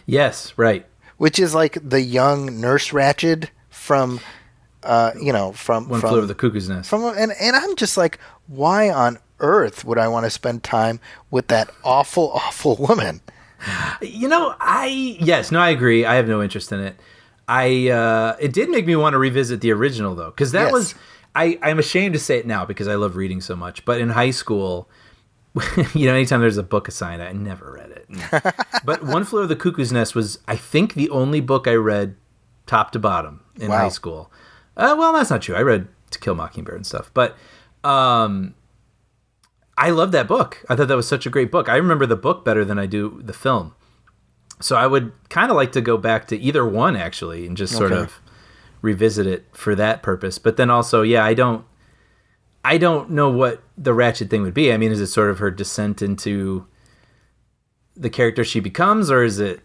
S3: Yes, right.
S2: Which is like the young Nurse Ratched from One
S3: Flew Over the Cuckoo's Nest.
S2: And I'm just like, why on earth would I want to spend time with that awful, awful woman?
S3: I agree. I have no interest in it. It did make me want to revisit the original though, because that was. I'm ashamed to say it now because I love reading so much. But in high school, anytime there's a book assigned, I never read it. But One Flew Over the Cuckoo's Nest was, I think, the only book I read top to bottom in high school. Well, that's not true. I read To Kill a Mockingbird and stuff. But I loved that book. I thought that was such a great book. I remember the book better than I do the film. So I would kind of like to go back to either one, actually, and just sort of revisit it for that purpose. But then also, I don't know what the Ratched thing would be. I mean, is it sort of her descent into the character she becomes, or is it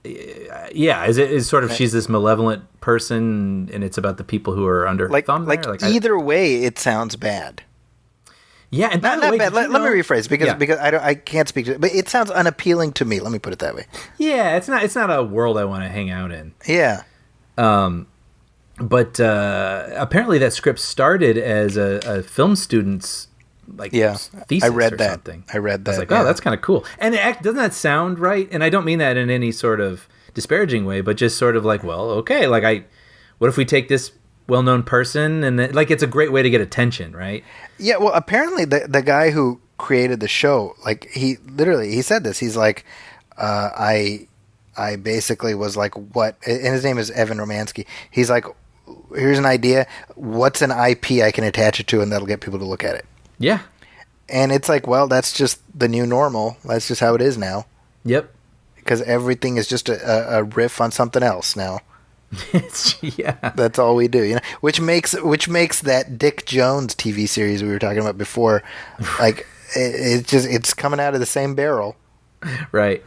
S3: is sort of she's this malevolent person and it's about the people who are under her thumb there?
S2: Either way it sounds bad.
S3: Yeah, and
S2: not bad. Let me rephrase because I can't speak to it, but it sounds unappealing to me. Let me put it that way.
S3: Yeah, it's not a world I want to hang out in.
S2: Yeah.
S3: But apparently that script started as a film student's thesis.
S2: I read
S3: or
S2: that.
S3: Something.
S2: I read that.
S3: I was like, oh, that's kind of cool. And doesn't that sound right? And I don't mean that in any sort of disparaging way, but just sort of like, well, okay, what if we take this well-known person and then, it's a great way to get attention, right?
S2: Yeah. Well, apparently the guy who created the show, he said this. He's like, I basically was like, what? And his name is Evan Romansky. He's like, here's an idea. What's an IP I can attach it to, and that'll get people to look at it.
S3: Yeah.
S2: And it's like, well, that's just the new normal. That's just how it is now.
S3: Yep.
S2: Because everything is just a riff on something else now.
S3: Yeah.
S2: That's all we do, Which makes that Dick Jones TV series we were talking about before, it's coming out of the same barrel.
S3: Right.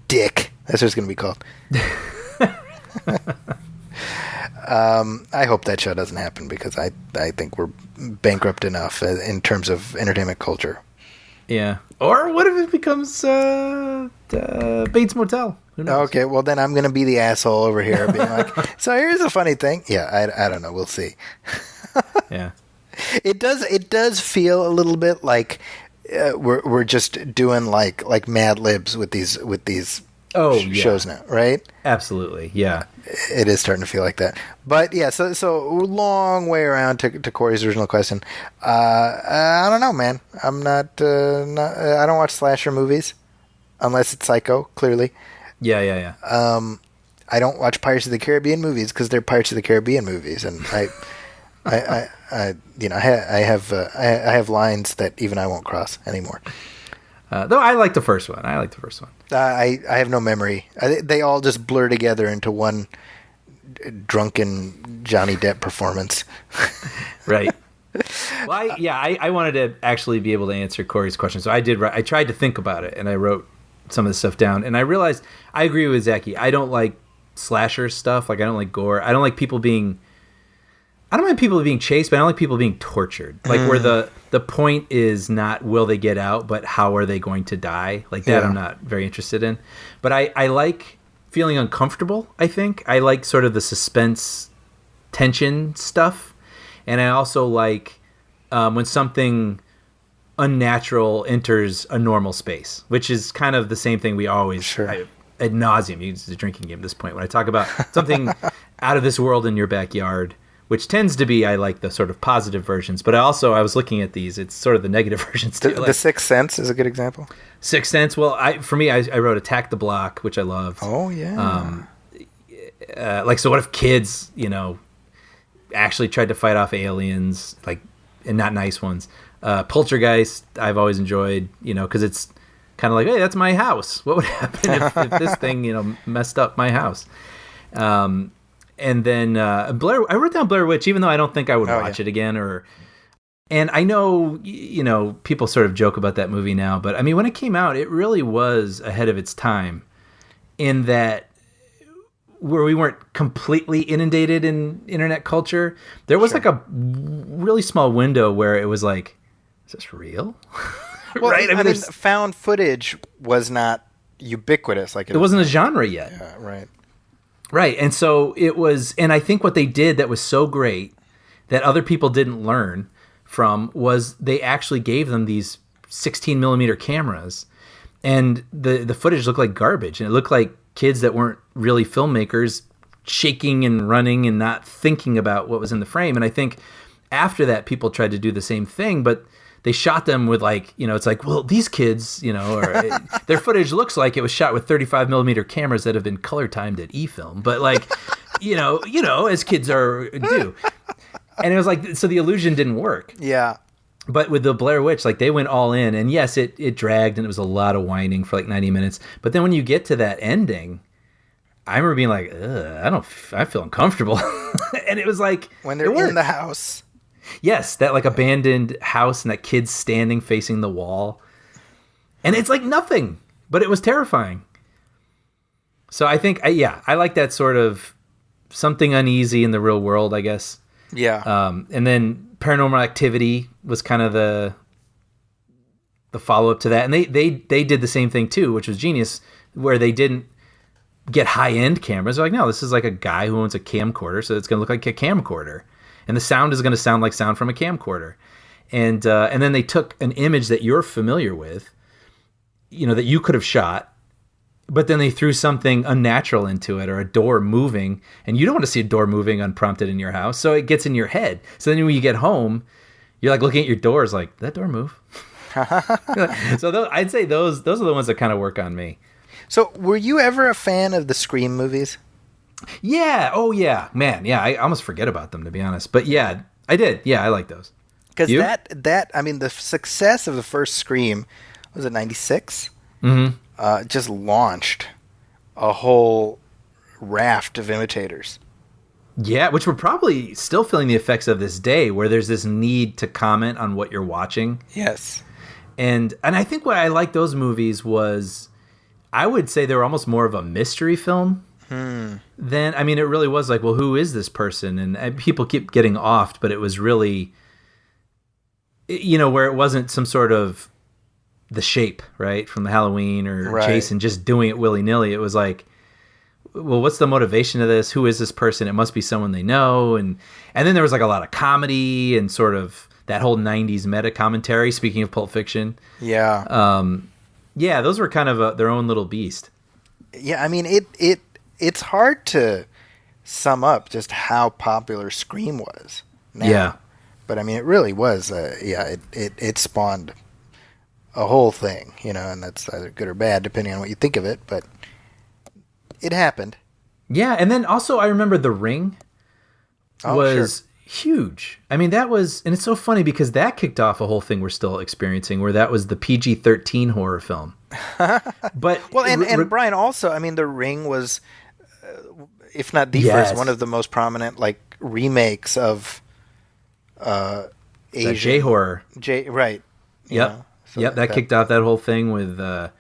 S2: Dick. That's what it's going to be called. I hope that show doesn't happen because I think we're bankrupt enough in terms of entertainment culture.
S3: Yeah. Or what if it becomes Bates Motel? Who knows?
S2: Okay, well then I'm going to be the asshole over here, being like, so here's a funny thing. Yeah, I don't know. We'll see.
S3: Yeah.
S2: It does feel a little bit like we're just doing like Mad Libs with these shows now, right?
S3: Absolutely. Yeah.
S2: It is starting to feel like that. But yeah, so long way around to Corey's original question. I don't know, man. I'm not I don't watch slasher movies unless it's Psycho, clearly.
S3: Yeah.
S2: I don't watch Pirates of the Caribbean movies because they're Pirates of the Caribbean movies, and I have lines that even I won't cross anymore.
S3: Though I like the first one.
S2: I have no memory. They all just blur together into one drunken Johnny Depp performance.
S3: Right. Well, I wanted to actually be able to answer Corey's question, so I did. I tried to think about it, and I wrote some of the stuff down, and I realized I agree with Zachy. I don't like slasher stuff. Like I don't like gore. I don't like people being. I don't mind people being chased, but I don't like people being tortured. Like where the point is not will they get out, but how are they going to die? Like that I'm not very interested in. But I like feeling uncomfortable, I think. I like sort of the suspense, tension stuff. And I also like when something unnatural enters a normal space, which is kind of the same thing we always... ad nauseum, it's a drinking game at this point. When I talk about something out of this world in your backyard... which tends to be, I like the sort of positive versions, but I was looking at these, it's sort of the negative versions too.
S2: The Sixth Sense is a good example.
S3: Sixth Sense, well, for me, I wrote Attack the Block, which I loved.
S2: Oh, yeah.
S3: So what if kids, actually tried to fight off aliens, and not nice ones? Poltergeist, I've always enjoyed, because it's kind of like, hey, that's my house. What would happen if this thing, messed up my house? And then Blair, I wrote down Blair Witch, even though I don't think I would watch it again. And I know, people sort of joke about that movie now, but I mean, when it came out, it really was ahead of its time in that where we weren't completely inundated in internet culture. There was like a really small window where it was like, is this real?
S2: Well,
S3: right?
S2: I mean, found footage was not ubiquitous. Like
S3: it wasn't a genre yet.
S2: Yeah, right.
S3: Right, and so it was, and I think what they did that was so great that other people didn't learn from was they actually gave them these 16 millimeter cameras, and the footage looked like garbage, and it looked like kids that weren't really filmmakers shaking and running and not thinking about what was in the frame. And I think after that, people tried to do the same thing, but they shot them with it's like, well, these kids, their footage looks like it was shot with 35 millimeter cameras that have been color timed at eFilm, but as kids do. And it was like, so the illusion didn't work.
S2: Yeah.
S3: But with the Blair Witch, they went all in, and yes, it dragged, and it was a lot of whining for 90 minutes. But then when you get to that ending, I remember being like, I feel uncomfortable. And it was like,
S2: when they're in the house.
S3: Yes, that abandoned house and that kid standing facing the wall. And it's like nothing, but it was terrifying. So I think, I like that sort of something uneasy in the real world, I guess.
S2: Yeah.
S3: And then Paranormal Activity was kind of the follow-up to that. And they did the same thing too, which was genius, where they didn't get high-end cameras. They're like, no, this is like a guy who owns a camcorder, so it's going to look like a camcorder. And the sound is going to sound like sound from a camcorder. And then they took an image that you're familiar with, that you could have shot, but then they threw something unnatural into it, or a door moving, and you don't want to see a door moving unprompted in your house, so it gets in your head. So then when you get home, you're looking at your doors like, that door move? So I'd say those are the ones that kind of work on me.
S2: So were you ever a fan of the Scream movies?
S3: Yeah. Oh, yeah. Man, yeah. I almost forget about them, to be honest. But yeah, I did. Yeah, I like those.
S2: Because the success of the first Scream, was it 96?
S3: Mm-hmm.
S2: Just launched a whole raft of imitators.
S3: Yeah, which we're probably still feeling the effects of this day, where there's this need to comment on what you're watching.
S2: Yes.
S3: And I think what I liked those movies was, I would say they were almost more of a mystery film. Then, I mean, it really was like, well, who is this person? And people keep getting offed, but it was really, where it wasn't some sort of The Shape, right, from the Halloween, or
S2: Right.
S3: Jason just doing it willy-nilly. It was like, well, what's the motivation of this? Who is this person? It must be someone they know. And then there was like a lot of comedy and sort of that whole 90s meta commentary, speaking of Pulp Fiction.
S2: Yeah.
S3: Yeah, those were kind of their own little beast.
S2: Yeah, I mean, it's hard to sum up just how popular Scream was now.
S3: Yeah.
S2: But I mean, it really was, it spawned a whole thing, and that's either good or bad, depending on what you think of it, but it happened.
S3: Yeah, and then also I remember The Ring was huge. I mean, that was, and it's so funny because that kicked off a whole thing we're still experiencing, where that was the PG-13 horror film. But
S2: Well, and Brian, also, I mean, The Ring was, if not the first, one of the most prominent, like, remakes of Asian
S3: J-horror.
S2: Right.
S3: Yep. That kicked off that whole thing with, what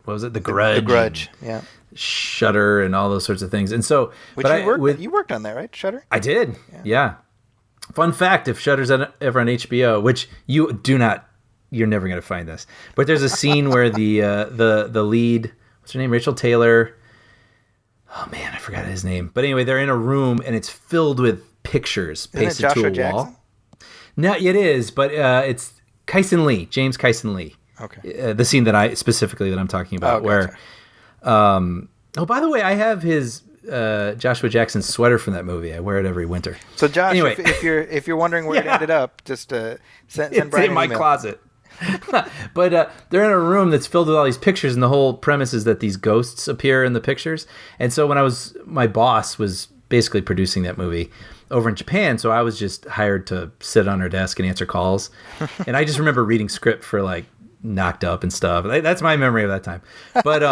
S3: was it? The Grudge.
S2: The Grudge, yeah.
S3: Shudder and all those sorts of things. And so,
S2: you worked on that, right? Shudder?
S3: I did. Yeah. Fun fact, if Shudder's ever on HBO, which you're never going to find this, but there's a scene where the lead, what's her name? Rachel Taylor. Oh man, I forgot his name. But anyway, they're in a room and it's filled with pictures pasted to a wall. No, it is, but it's James Kyson Lee.
S2: Okay.
S3: The scene that I'm talking about, where, by the way, I have his Joshua Jackson sweater from that movie. I wear it every winter.
S2: So, Josh,
S3: anyway.
S2: if you're wondering where it ended up, just send
S3: it's
S2: Brian
S3: in my
S2: email.
S3: closet. But they're in a room that's filled with all these pictures, and the whole premise is that these ghosts appear in the pictures. And so my boss was basically producing that movie over in Japan, so I was just hired to sit on her desk and answer calls. And I just remember reading script for like Knocked Up and stuff. That's my memory of that time. But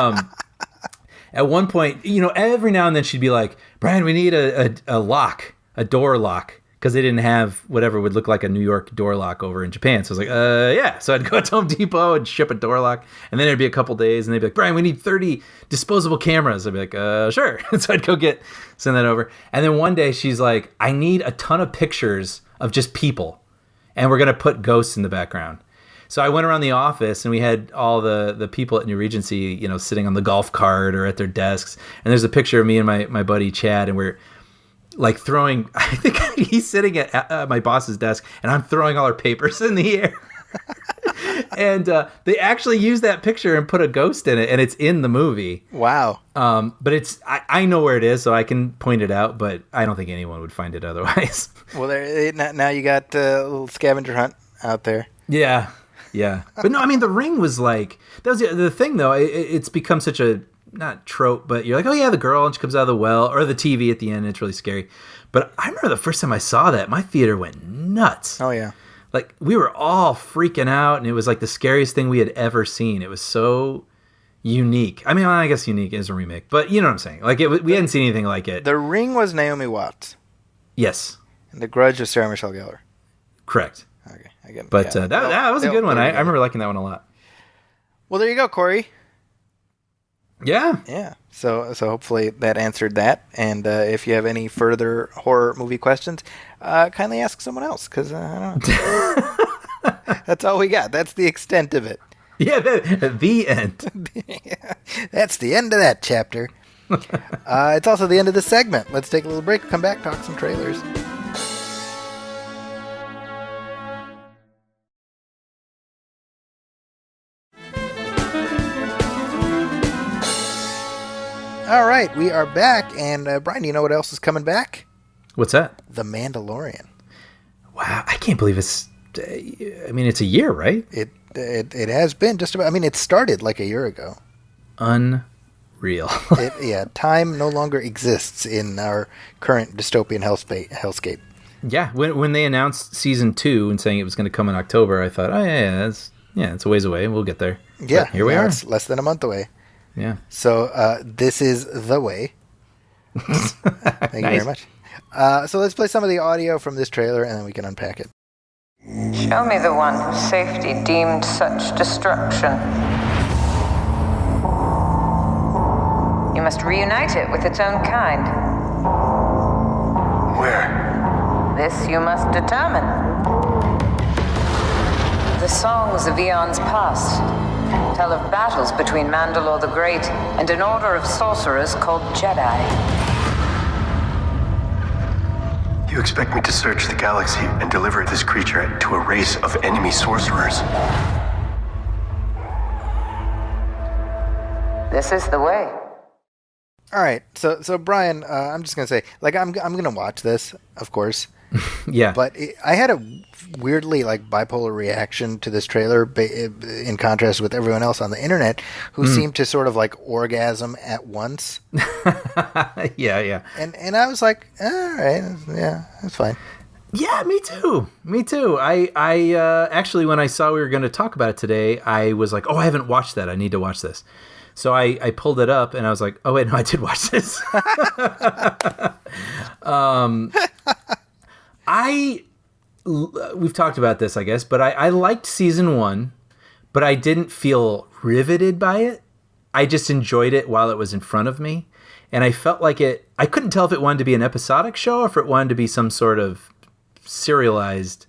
S3: at one point, every now and then she'd be like, Brian, we need a door lock, because they didn't have whatever would look like a New York door lock over in Japan. So I was like, yeah. So I'd go to Home Depot and ship a door lock, and then it'd be a couple days, and they'd be like, Brian, we need 30 disposable cameras. I'd be like, sure. So I'd go send that over. And then one day she's like, I need a ton of pictures of just people, and we're going to put ghosts in the background. So I went around the office, and we had all the people at New Regency, sitting on the golf cart or at their desks. And there's a picture of me and my buddy Chad, and we're like throwing, I think he's sitting at my boss's desk, and I'm throwing all our papers in the air. And they actually used that picture and put a ghost in it, and it's in the movie.
S2: Wow.
S3: But I know where it is, so I can point it out, but I don't think anyone would find it otherwise.
S2: Well, now you got a little scavenger hunt out there.
S3: Yeah. Yeah. But no, I mean, The Ring was like, that was the thing, though. It's become such a, not trope, but you're like, oh yeah, the girl, and she comes out of the well, or the TV at the end. It's really scary. But I remember the first time I saw that, my theater went nuts.
S2: Oh yeah.
S3: Like, we were all freaking out, and it was like the scariest thing we had ever seen. It was so unique. I mean, I guess unique is a remake, but you know what I'm saying. Like, we hadn't seen anything like it.
S2: The Ring was Naomi Watts.
S3: Yes.
S2: And The Grudge was Sarah Michelle Gellar.
S3: Correct.
S2: Okay. Again,
S3: but that was a good one. I remember liking that one a lot.
S2: Well, there you go, Corey.
S3: Yeah.
S2: Yeah. So hopefully that answered that. And if you have any further horror movie questions, kindly ask someone else, because I don't know. That's all we got. That's the extent of it.
S3: Yeah, the end.
S2: That's the end of that chapter. It's also the end of the segment. Let's take a little break, come back, talk some trailers. All right, we are back, and Brian, you know what else is coming back?
S3: What's that?
S2: The Mandalorian.
S3: Wow, I can't believe it's. I mean, it's a year, right?
S2: It has been just about. I mean, it started like a year ago.
S3: Unreal.
S2: Time no longer exists in our current dystopian hellscape.
S3: Yeah, when they announced season 2 and saying it was going to come in October, I thought, oh yeah, it's a ways away. We'll get there.
S2: Yeah,
S3: but here we are.
S2: It's less than a month away.
S3: Yeah.
S2: So this is the way. Thank you very much. So let's play some of the audio from this trailer, and then we can unpack it.
S4: Show me the one whose safety deemed such destruction. You must reunite it with its own kind.
S5: Where?
S4: This you must determine. The songs of eons past tell of battles between Mandalore the Great and an order of sorcerers called Jedi.
S5: You expect me to search the galaxy and deliver this creature to a race of enemy sorcerers?
S4: This is the way.
S2: All right, so Brian, I'm just gonna say, like, I'm gonna watch this, of course,
S3: Yeah.
S2: but I had a weirdly like bipolar reaction to this trailer, in contrast with everyone else on the internet who seemed to sort of like orgasm at once.
S3: yeah.
S2: And I was like, all right, yeah, that's fine.
S3: Yeah, me too. I actually, when I saw we were going to talk about it today, I was like, oh, I haven't watched that. I need to watch this. So I pulled it up and I was like, oh wait, no, I did watch this. We've talked about this, I guess, but I liked season 1, but I didn't feel riveted by it. I just enjoyed it while it was in front of me. And I felt like I couldn't tell if it wanted to be an episodic show or if it wanted to be some sort of serialized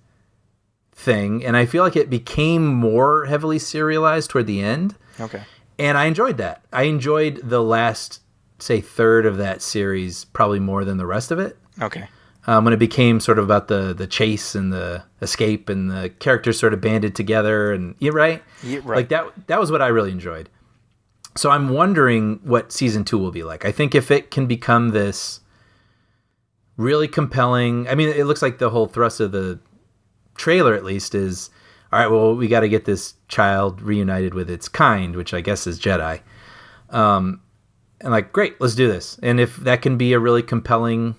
S3: thing. And I feel like it became more heavily serialized toward the end.
S2: Okay.
S3: And I enjoyed that. I enjoyed the last, say, third of that series probably more than the rest of it.
S2: Okay.
S3: When it became sort of about the chase and the escape and the characters sort of banded together and right?
S2: Yeah, right.
S3: Like that was what I really enjoyed. So I'm wondering what season 2 will be like. I think if it can become this really compelling, I mean, it looks like the whole thrust of the trailer at least is, all right, well, we got to get this child reunited with its kind, which I guess is Jedi. And like, great, let's do this. And if that can be a really compelling,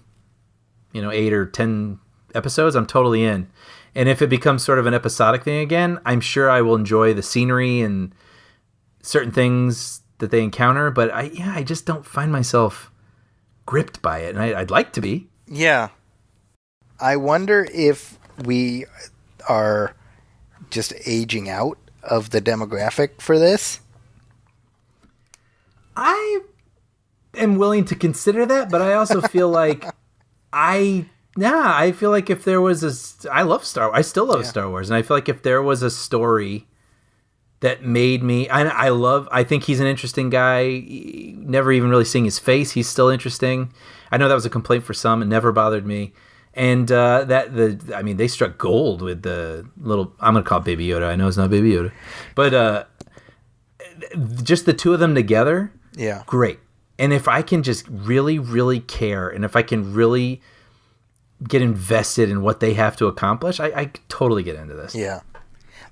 S3: 8 or 10 episodes, I'm totally in. And if it becomes sort of an episodic thing again, I'm sure I will enjoy the scenery and certain things that they encounter. But I just don't find myself gripped by it. And I'd like to be.
S2: Yeah. I wonder if we are just aging out of the demographic for this.
S3: I am willing to consider that, but I also feel like I feel like if there was I love Star Wars. I still love Star Wars, and I feel like if there was a story that made me, I think he's an interesting guy. Never even really seeing his face, he's still interesting. I know that was a complaint for some, and never bothered me. And they struck gold with the little, I'm going to call it Baby Yoda. I know it's not Baby Yoda. But just the two of them together,
S2: yeah,
S3: great. And if I can just really, really care, and if I can really get invested in what they have to accomplish, I totally get into this.
S2: Yeah.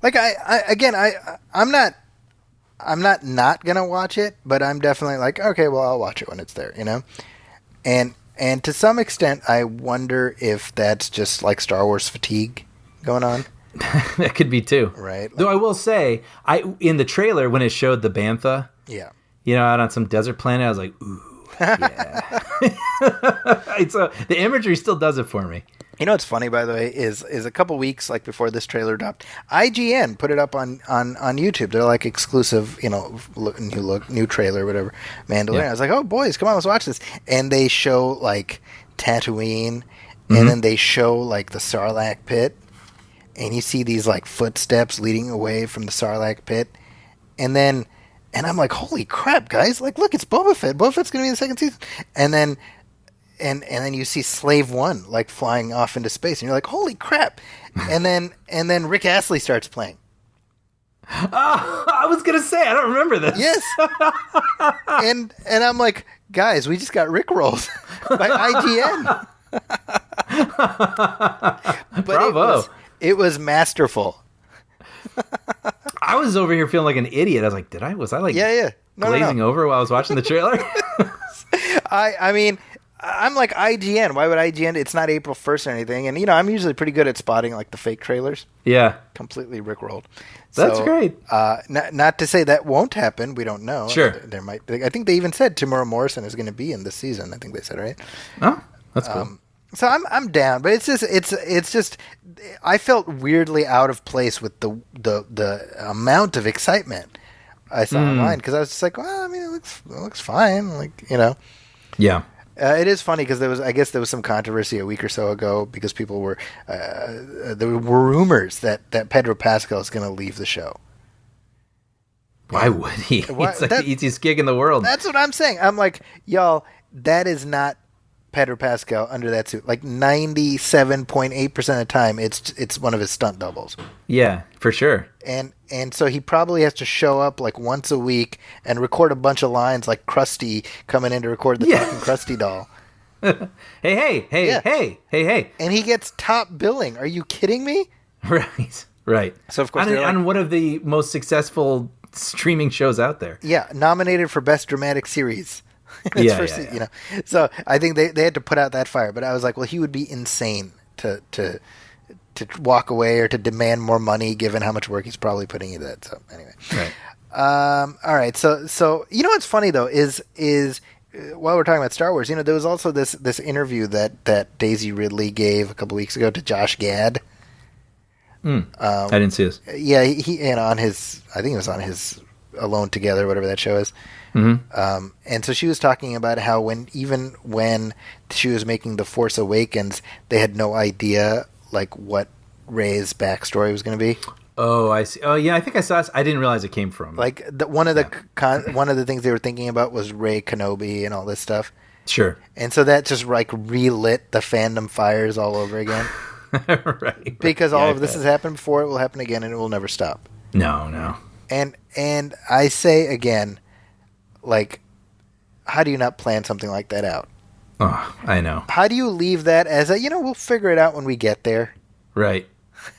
S2: Like, I'm not going to watch it, but I'm definitely like, okay, well, I'll watch it when it's there, And to some extent, I wonder if that's just like Star Wars fatigue going on.
S3: That could be too.
S2: Right.
S3: Though I will say, in the trailer, when it showed the Bantha,
S2: yeah,
S3: out on some desert planet, I was like, ooh, yeah. So the imagery still does it for me.
S2: You know what's funny, by the way, is a couple weeks like before this trailer dropped, IGN put it up on YouTube. They're like exclusive, new trailer, whatever, Mandalorian.
S3: Yeah.
S2: I was like, oh boys, come on, let's watch this. And they show like Tatooine, and then they show like the Sarlacc pit, and you see these like footsteps leading away from the Sarlacc pit, and I'm like, holy crap, guys! Like, look, it's Boba Fett. Boba Fett's gonna be in the second season, and then. And then you see Slave One like flying off into space, and you're like, "Holy crap!" And then Rick Astley starts playing.
S3: Oh, I was gonna say I don't remember this.
S2: Yes, and I'm like, guys, we just got Rickrolled by IGN. But
S3: Bravo!
S2: It was masterful.
S3: I was over here feeling like an idiot. I was like, was I like glazing over while I was watching the trailer?
S2: I mean. I'm like IGN. Why would IGN? It's not April 1st or anything. And, I'm usually pretty good at spotting, like, the fake trailers.
S3: Yeah.
S2: Completely rickrolled.
S3: That's great.
S2: Not to say that won't happen. We don't know.
S3: Sure.
S2: There might. I think they even said Tamora Morrison is going to be in this season. I think they said, right?
S3: Oh, that's cool.
S2: So I'm down. But it's just I felt weirdly out of place with the amount of excitement I saw online. Because I was just like, well, I mean, it looks fine. Like,
S3: Yeah.
S2: It is funny because I guess there was some controversy a week or so ago because people were there were rumors that Pedro Pascal is going to leave the show.
S3: Why would he?
S2: Why-
S3: It's like
S2: that-
S3: the easiest gig in the world.
S2: That's what I'm saying. I'm like, y'all, that is not Pedro Pascal under that suit. Like 97.8% of the time, it's one of his stunt doubles.
S3: Yeah, for sure.
S2: And so he probably has to show up like once a week and record a bunch of lines like Krusty coming in to record the
S3: Yeah.
S2: fucking Krusty doll.
S3: Hey,
S2: Yeah.
S3: hey.
S2: And he gets top billing. Are you kidding me?
S3: Right.
S2: So, of course,
S3: on,
S2: they're like-
S3: on one of the most successful streaming shows out there.
S2: Yeah, nominated for Best Dramatic Series. It's
S3: Yeah,
S2: first,
S3: yeah.
S2: You know. So I think they had to put out that fire. But I was like, well, he would be insane to walk away or to demand more money given how much work he's probably putting into that. So anyway.
S3: Right.
S2: All right. So you know what's funny though is while we're talking about Star Wars, you know, there was also this interview that Daisy Ridley gave a couple weeks ago to Josh Gad.
S3: I didn't see this.
S2: Yeah, he and on his, I think it was on his Alone Together, whatever that show is.
S3: Mm-hmm.
S2: And so she was talking about how even when she was making The Force Awakens, they had no idea like what Rey's backstory was going to be.
S3: Oh, I see. Oh, yeah. I think I saw this. I didn't realize it came from.
S2: Like one of the things they were thinking about was Rey Kenobi and all this stuff.
S3: Sure.
S2: And so that just like relit the fandom fires all over again.
S3: Right.
S2: Because
S3: Yeah,
S2: all
S3: I
S2: of this
S3: bet.
S2: has happened before, it will happen again, and it will never stop.
S3: No.
S2: And I say again, like, how do you not plan something like that out?
S3: Oh, I know.
S2: How do you leave that as a, we'll figure it out when we get there,
S3: Right.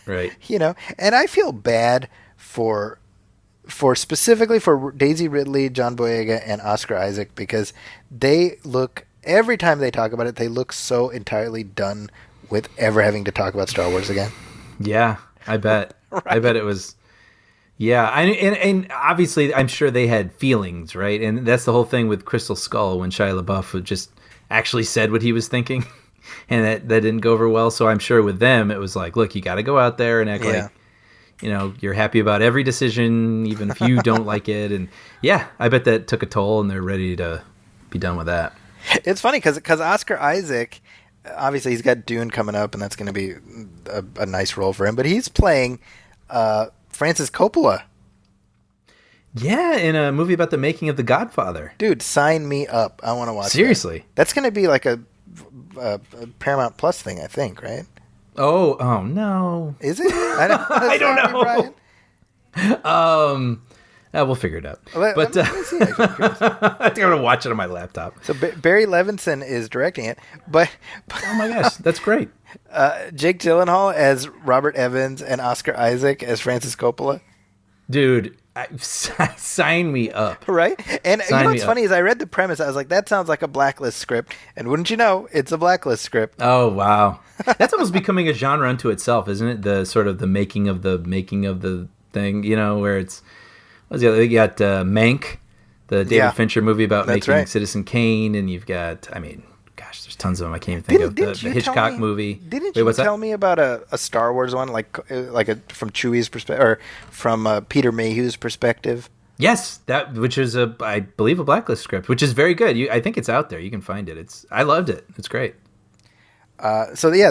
S2: And I feel bad for specifically for Daisy Ridley, John Boyega, and Oscar Isaac because they look, every time they talk about it, they look so entirely done with ever having to talk about Star Wars again.
S3: Yeah, I bet. I bet it was. Yeah, and obviously, I'm sure they had feelings, right? And that's the whole thing with Crystal Skull when Shia LaBeouf just actually said what he was thinking, and that didn't go over well. So I'm sure with them, it was like, look, you got to go out there and act like, you're happy about every decision, even if you don't like it. And yeah, I bet that took a toll, and they're ready to be done with that.
S2: It's funny because Oscar Isaac, obviously he's got Dune coming up, and that's going to be a nice role for him. But he's playing Francis Coppola.
S3: Yeah, in a movie about the making of The Godfather.
S2: Dude, sign me up. I want to watch
S3: Seriously.
S2: that. That's going to be like a Paramount Plus thing, I think, right?
S3: Oh no.
S2: Is it? I
S3: don't know.
S2: Brian?
S3: We'll figure it out.
S2: Let
S3: But
S2: me see, actually, I'm curious.
S3: I think I'm gonna watch it on my laptop.
S2: So Barry Levinson is directing it, but
S3: Oh my gosh, that's great.
S2: Jake Gyllenhaal as Robert Evans and Oscar Isaac as Francis Coppola.
S3: Dude, sign me up.
S2: Right? And
S3: Sign
S2: you know
S3: me
S2: what's
S3: up.
S2: funny is I read the premise. I was like, that sounds like a Blacklist script. And wouldn't you know, it's a Blacklist script.
S3: Oh wow, that's almost becoming a genre unto itself, isn't it? The sort of the making of the thing, where it's what's the other? You got Mank, the David Fincher movie about
S2: That's
S3: making
S2: right.
S3: Citizen Kane, and you've got, gosh, there's tons of them. I can't even think of the
S2: you
S3: Hitchcock
S2: tell me,
S3: movie.
S2: Didn't
S3: Wait,
S2: you
S3: what's that?
S2: tell me about a Star Wars one, like from Chewie's perspective, or from Peter Mayhew's perspective?
S3: Yes, which is I believe a Blacklist script, which is very good. I think it's out there. You can find it. I loved it. It's great.
S2: So yeah,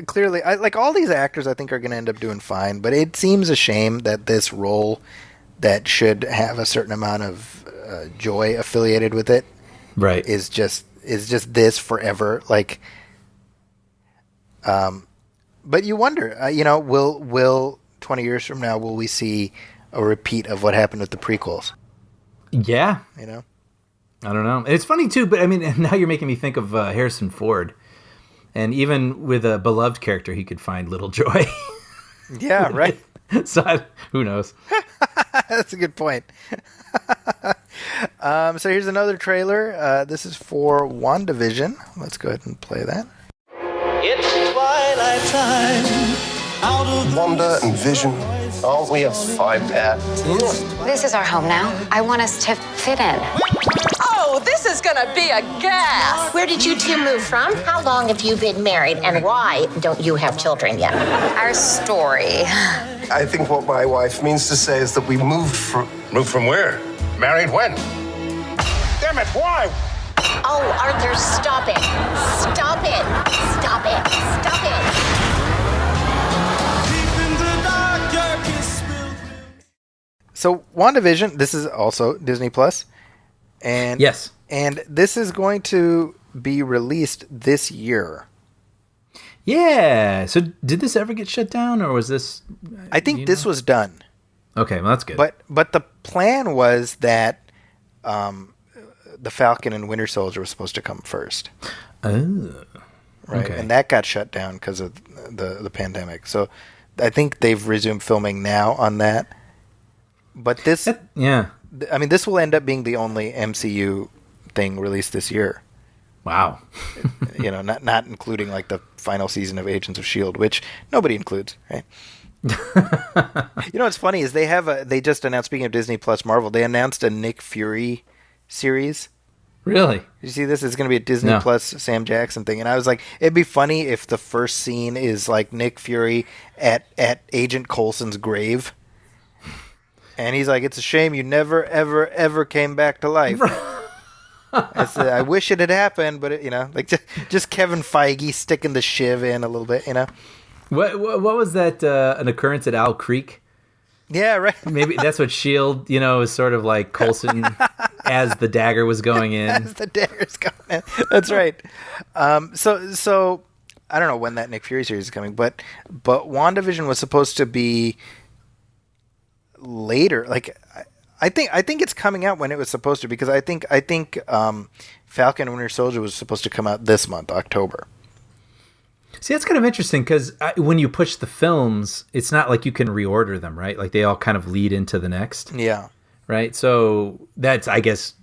S2: clearly, like all these actors, I think are going to end up doing fine. But it seems a shame that this role that should have a certain amount of joy affiliated with it,
S3: Right.
S2: is just this forever. Like, but you wonder, will 20 years from now will we see a repeat of what happened with the prequels?
S3: Yeah.
S2: You know.
S3: I don't know. And it's funny too, but I mean, now you're making me think of Harrison Ford, and even with a beloved character, he could find little joy.
S2: Yeah, right.
S3: So who knows?
S2: That's a good point. So here's another trailer. This is for WandaVision. Let's go ahead and play that.
S1: It's twilight time. Out of
S5: Wanda and Vision, aren't we a five-pair?
S6: This is our home now. I want us to fit in.
S7: Oh, this is gonna be a gas!
S8: Where did you two move from? How long have you been married? And why don't you have children yet?
S6: Our story.
S5: I think what my wife means to say is that we moved from...
S9: Moved from where? Married when? Damn it, why?
S8: Oh, Arthur, stop it. Stop it. Stop it. Stop it.
S2: So WandaVision, this is also Disney Plus, and
S3: Yes.
S2: and this is going to be released this year.
S3: Yeah. So did this ever get shut down, or was this?
S2: I think this was done,
S3: Okay, well that's good.
S2: but the plan was that the Falcon and Winter Soldier was supposed to come first,
S3: Oh.
S2: right?
S3: Okay.
S2: And that got shut down because of the pandemic. So I think they've resumed filming now on that. But this,
S3: Yeah.
S2: I mean, this will end up being the only MCU thing released this year.
S3: Wow.
S2: You know, not including like the final season of Agents of S.H.I.E.L.D., which nobody includes, right? You know what's funny is they just announced, speaking of Disney Plus Marvel, they announced a Nick Fury series.
S3: Really?
S2: Did you see this? It's going to be a Disney
S3: No.
S2: Plus Sam Jackson thing. And I was like, it'd be funny if the first scene is like Nick Fury at Agent Coulson's grave. And he's like, it's a shame you never, ever, ever came back to life. I said, I wish it had happened, but it, like just Kevin Feige sticking the shiv in a little bit,
S3: What was that? An occurrence at Owl Creek?
S2: Yeah, right.
S3: Maybe that's what Shield, is sort of like Coulson as the dagger was going in.
S2: As the dagger's going in. That's right. So I don't know when that Nick Fury series is coming, but WandaVision was supposed to be later. Like I think it's coming out when it was supposed to, because I think Falcon and Winter Soldier was supposed to come out this month, October.
S3: See, that's kind of interesting because when you push the films, it's not like you can reorder them, right? Like they all kind of lead into the next,
S2: Yeah.
S3: right? So that's, I guess,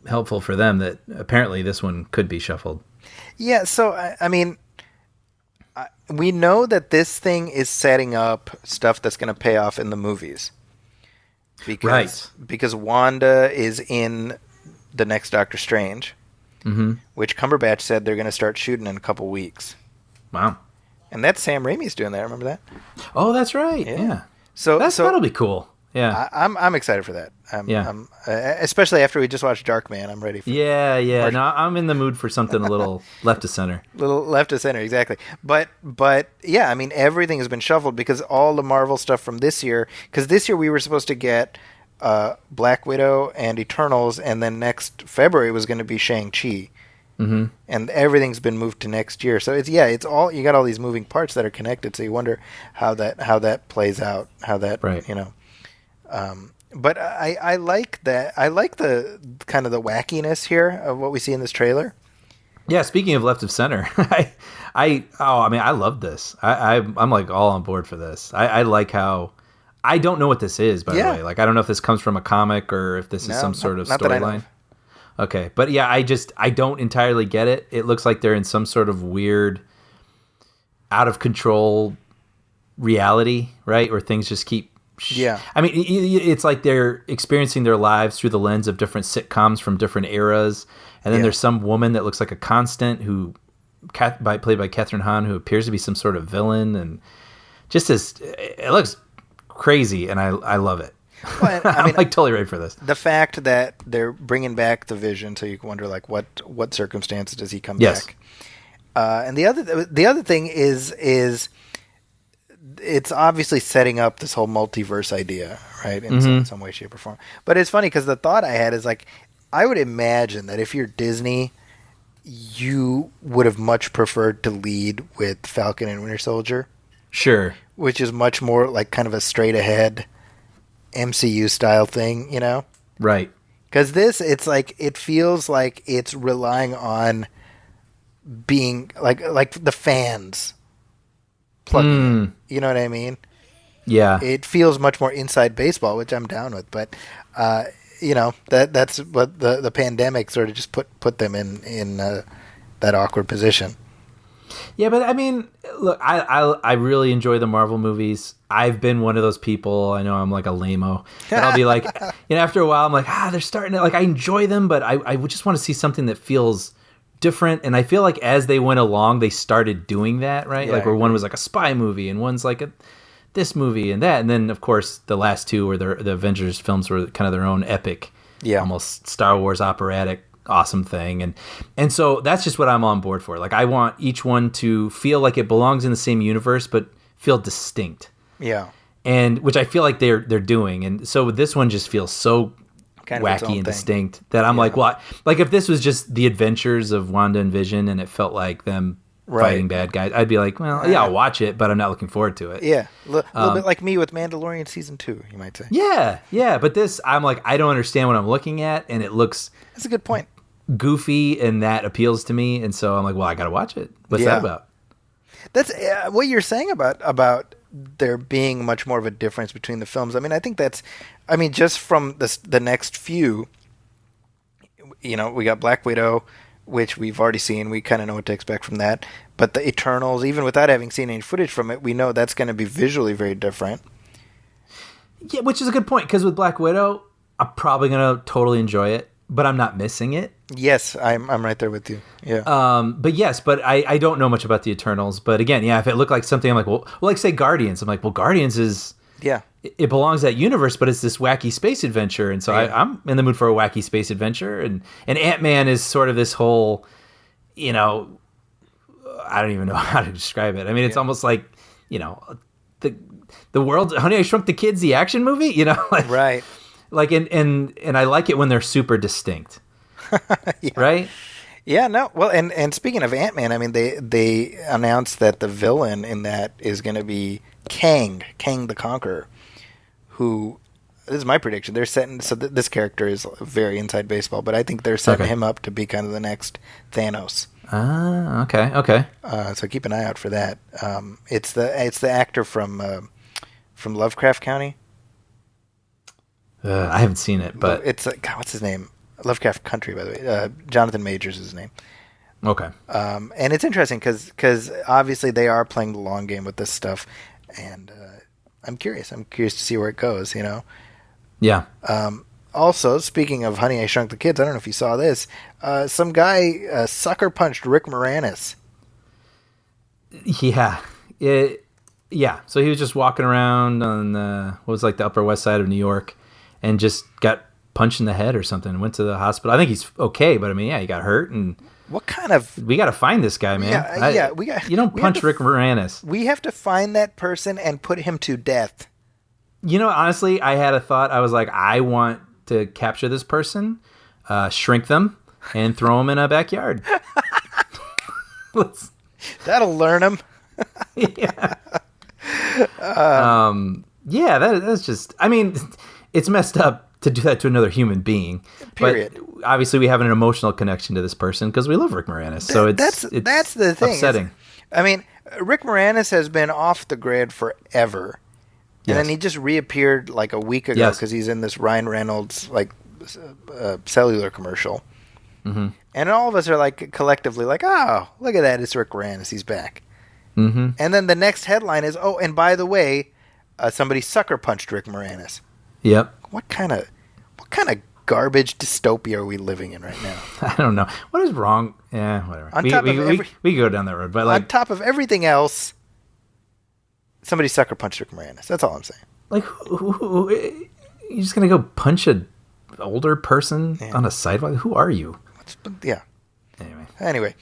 S3: helpful for them that apparently this one could be shuffled.
S2: Yeah, so, I mean, we know that this thing is setting up stuff that's going to pay off in the movies. Because Wanda is in the next Doctor Strange, which Cumberbatch said they're going to start shooting in a couple weeks.
S3: Wow.
S2: And that's Sam Raimi's doing that, remember that?
S3: Oh, that's right. Yeah.
S2: So
S3: That'll be cool. Yeah.
S2: I'm excited for that.
S3: Yeah.
S2: Especially after we just watched Darkman, I'm ready for
S3: Yeah. No, I'm in the mood for something a little left to center.
S2: little left of center, exactly. But yeah, I mean, everything has been shuffled because all the Marvel stuff from this year, because this year we were supposed to get Black Widow and Eternals, and then next February was going to be Shang-Chi. Mm-hmm. And everything's been moved to next year. So it's all, you got all these moving parts that are connected. So you wonder how that plays out, how that,
S3: right.
S2: But I like that. I like the kind of the wackiness here of what we see in this trailer.
S3: Yeah, speaking of left of center, I love this. I'm like all on board for this. I like how, I don't know what this is, by the way. Like, I don't know if this comes from a comic or if this is some sort of
S2: not that I know
S3: storyline.
S2: of.
S3: Okay, but yeah, I don't entirely get it. It looks like they're in some sort of weird, out of control reality, right? Where things just keep.
S2: Yeah.
S3: I mean, it's like they're experiencing their lives through the lens of different sitcoms from different eras, and then there's some woman that looks like a constant who, played by Catherine Hahn, who appears to be some sort of villain, and just it looks crazy, and I love it.
S2: Well, I mean,
S3: I'm like totally ready for this.
S2: The fact that they're bringing back the Vision, so you can wonder like what circumstances does he come
S3: Yes.
S2: back? And the other thing is it's obviously setting up this whole multiverse idea, right? In some way, shape, or form. But it's funny because the thought I had is like, I would imagine that if you're Disney, you would have much preferred to lead with Falcon and Winter Soldier,
S3: Sure.
S2: which is much more like kind of a straight ahead MCU style thing,
S3: Right.
S2: Because this, it's like, it feels like it's relying on being like the fans plugging in. You know what I mean?
S3: Yeah.
S2: It feels much more inside baseball, which I'm down with. But that's what the pandemic sort of just put them in that awkward position.
S3: Yeah, but I mean, look, I really enjoy the Marvel movies. I've been one of those people. I know I'm like a lame-o. And I'll be like, after a while, I'm like, they're starting to, like, I enjoy them, but I would just want to see something that feels different. And I feel like as they went along, they started doing that, right?
S2: Yeah,
S3: like where one was like a spy movie and one's like this movie and that. And then, of course, the last two were the Avengers films were kind of their own epic, almost Star Wars operatic awesome thing. And so that's just what I'm on board for. Like, I want each one to feel like it belongs in the same universe, but feel distinct.
S2: Yeah.
S3: And which I feel like they're doing. And so this one just feels so
S2: Kind of its own
S3: wacky and
S2: thing.
S3: distinct that I'm like, well, like if this was just the adventures of Wanda and Vision and it felt like them fighting bad guys, I'd be like, well, yeah, I'll watch it, but I'm not looking forward to it.
S2: Yeah. A little bit like me with Mandalorian season 2, you might say.
S3: Yeah. But this, I'm like, I don't understand what I'm looking at, and it looks
S2: That's a good point.
S3: goofy, and that appeals to me. And so I'm like, well, I got to watch it. What's that about?
S2: That's what you're saying about there being much more of a difference between the films. I mean, I think just from the next few, we got Black Widow, which we've already seen. We kind of know what to expect from that. But the Eternals, even without having seen any footage from it, we know that's going to be visually very different.
S3: Yeah, which is a good point, because with Black Widow, I'm probably going to totally enjoy it, but I'm not missing it.
S2: Yes, I'm right there with you. Yeah.
S3: But I don't know much about the Eternals. But again, if it looked like something, I'm like, well, like say Guardians. I'm like, well, Guardians is...
S2: Yeah.
S3: It belongs to that universe, but it's this wacky space adventure. And so I'm in the mood for a wacky space adventure. And Ant-Man is sort of this whole, I don't even know how to describe it. I mean, it's almost like, the world, Honey, I Shrunk the Kids, the action movie, like,
S2: right.
S3: Like, and I like it when they're super distinct.
S2: Yeah.
S3: Right?
S2: Yeah, no. Well, and speaking of Ant-Man, I mean, they announced that the villain in that is going to be Kang the Conqueror, who, this is my prediction, they're setting, so this character is very inside baseball, but I think they're setting him up to be kind of the next Thanos.
S3: Ah, okay.
S2: So keep an eye out for that. It's the actor from Lovecraft County.
S3: I haven't seen it, but
S2: it's God, what's his name? Lovecraft Country, by the way. Jonathan Majors is his name.
S3: Okay.
S2: And it's interesting because obviously they are playing the long game with this stuff, and I'm curious. I'm curious to see where it goes.
S3: Yeah.
S2: Also, speaking of Honey, I Shrunk the Kids, I don't know if you saw this. Some guy sucker punched Rick Moranis.
S3: Yeah. Yeah. So he was just walking around on the Upper West Side of New York, and just got punched in the head or something, and went to the hospital. I think he's okay, but I mean, he got hurt, and
S2: what kind of...
S3: We got to find this guy, man. You don't punch Rick Moranis.
S2: We have to find that person and put him to death.
S3: Honestly, I had a thought. I was like, I want to capture this person, shrink them, and throw them in a backyard.
S2: That'll learn him.
S3: Yeah. That's just... I mean, it's messed up to do that to another human being.
S2: Period.
S3: But obviously we have an emotional connection to this person because we love Rick Moranis. So that's
S2: the thing.
S3: Upsetting.
S2: I mean, Rick Moranis has been off the grid forever.
S3: Yes.
S2: And then he just reappeared like a week ago because he's in this Ryan Reynolds cellular commercial.
S3: Mm-hmm.
S2: And all of us are like collectively like, oh, look at that. It's Rick Moranis. He's back.
S3: Mm-hmm.
S2: And then the next headline is, oh, and by the way, somebody sucker punched Rick Moranis.
S3: Yep.
S2: What kind of garbage dystopia are we living in right now?
S3: I don't know. What is wrong? Yeah, whatever. We go down that road, but like
S2: on top of everything else, somebody sucker punched Rick Moranis. That's all I'm saying.
S3: Like, who you're just gonna go punch an older person on a sidewalk? Who are you?
S2: Yeah.
S3: Anyway,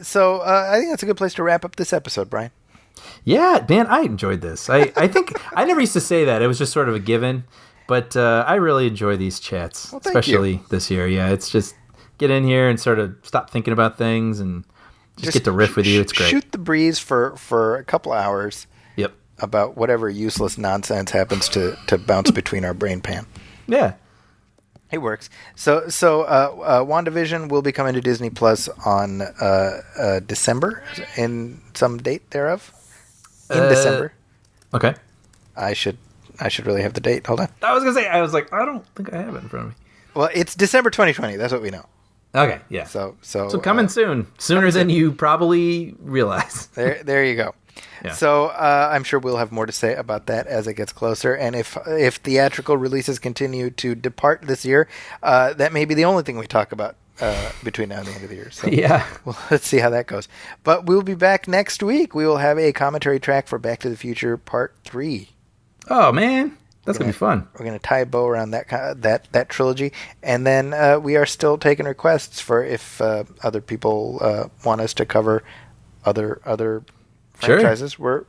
S2: so I think that's a good place to wrap up this episode, Brian.
S3: Yeah, man, I enjoyed this. I think I never used to say that. It was just sort of a given. But I really enjoy these chats, especially this year. Yeah, it's just get in here and sort of stop thinking about things and just get to riff with you. It's great.
S2: Shoot the breeze for a couple hours.
S3: Yep.
S2: About whatever useless nonsense happens to bounce between our brain pan.
S3: Yeah.
S2: It works. So WandaVision will be coming to Disney Plus on December, in some date thereof. December.
S3: Okay.
S2: I should really have the date. Hold on.
S3: I was going to say, I don't think I have it in front of me.
S2: Well, it's December 2020. That's what we know.
S3: Okay, yeah.
S2: So
S3: coming soon. Sooner than you probably realize.
S2: There you go. Yeah. So I'm sure we'll have more to say about that as it gets closer. And if theatrical releases continue to depart this year, that may be the only thing we talk about between now and the end of the year. So
S3: yeah.
S2: Well, let's see how that goes. But we'll be back next week. We will have a commentary track for Back to the Future Part 3.
S3: Oh, man. That's going to be fun.
S2: We're going to tie a bow around that trilogy. And then we are still taking requests for if other people want us to cover other franchises. We're,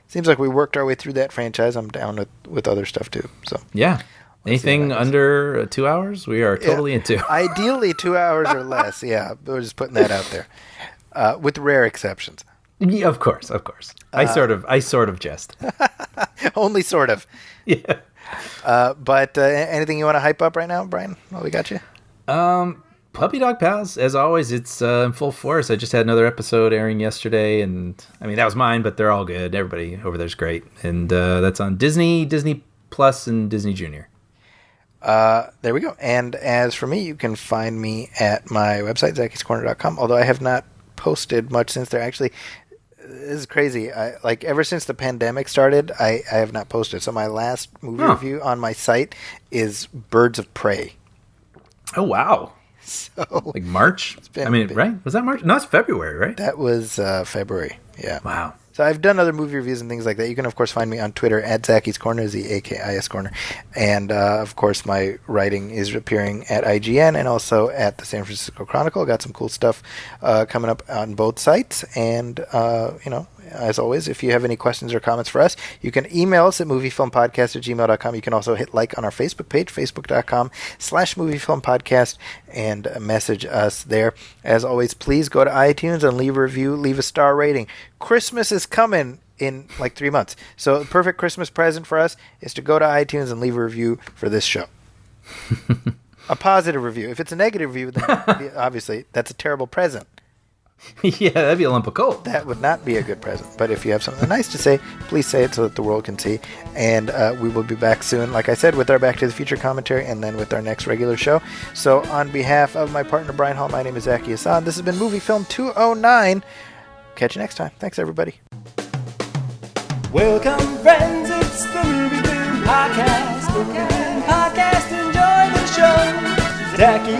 S2: seems like we worked our way through that franchise. I'm down with other stuff too. So
S3: yeah. Anything under 2 hours, we are totally into.
S2: Ideally 2 hours or less. Yeah, we're just putting that out there, with rare exceptions.
S3: Yeah, of course. I sort of jest.
S2: Only sort of.
S3: Yeah.
S2: But anything you want to hype up right now, Brian? Well, we got you.
S3: Puppy Dog Pals, as always, it's in full force. I just had another episode airing yesterday, and I mean that was mine, but they're all good. Everybody over there's great, and that's on Disney Plus, and Disney Junior.
S2: There we go. And as for me, you can find me at my website, Zackie'sCorner.com, although I have not posted much since there. Actually, this is crazy. Ever since the pandemic started, I have not posted. So my last movie review on my site is Birds of Prey.
S3: Oh, wow.
S2: So
S3: like March? Right? Was that March? No, it's February, right?
S2: That was February, yeah.
S3: Wow.
S2: So I've done other movie reviews and things like that. You can, of course, find me on Twitter at Zackie's Corner, ZAKIS Corner. And, of course, my writing is appearing at IGN and also at the San Francisco Chronicle. Got some cool stuff coming up on both sites. And, as always, if you have any questions or comments for us, you can email us at moviefilmpodcast@gmail.com. You can also hit like on our Facebook page, facebook.com/moviefilmpodcast, and message us there. As always, please go to iTunes and leave a review, leave a star rating. Christmas is coming in like 3 months. So the perfect Christmas present for us is to go to iTunes and leave a review for this show. A positive review. If it's a negative review, then obviously that's a terrible present.
S3: Yeah, that'd be a lump of coal.
S2: That would not be a good present. But if you have something nice to say, please say it so that the world can see. And we will be back soon, like I said, with our Back to the Future commentary and then with our next regular show. So on behalf of my partner, Brian Hall, my name is Zackie Hassan. This has been Movie Film 209. Catch you next time. Thanks, everybody.
S1: Welcome, friends, it's the Movie Film Podcast. Movie Film Podcast, enjoy the show. Zackie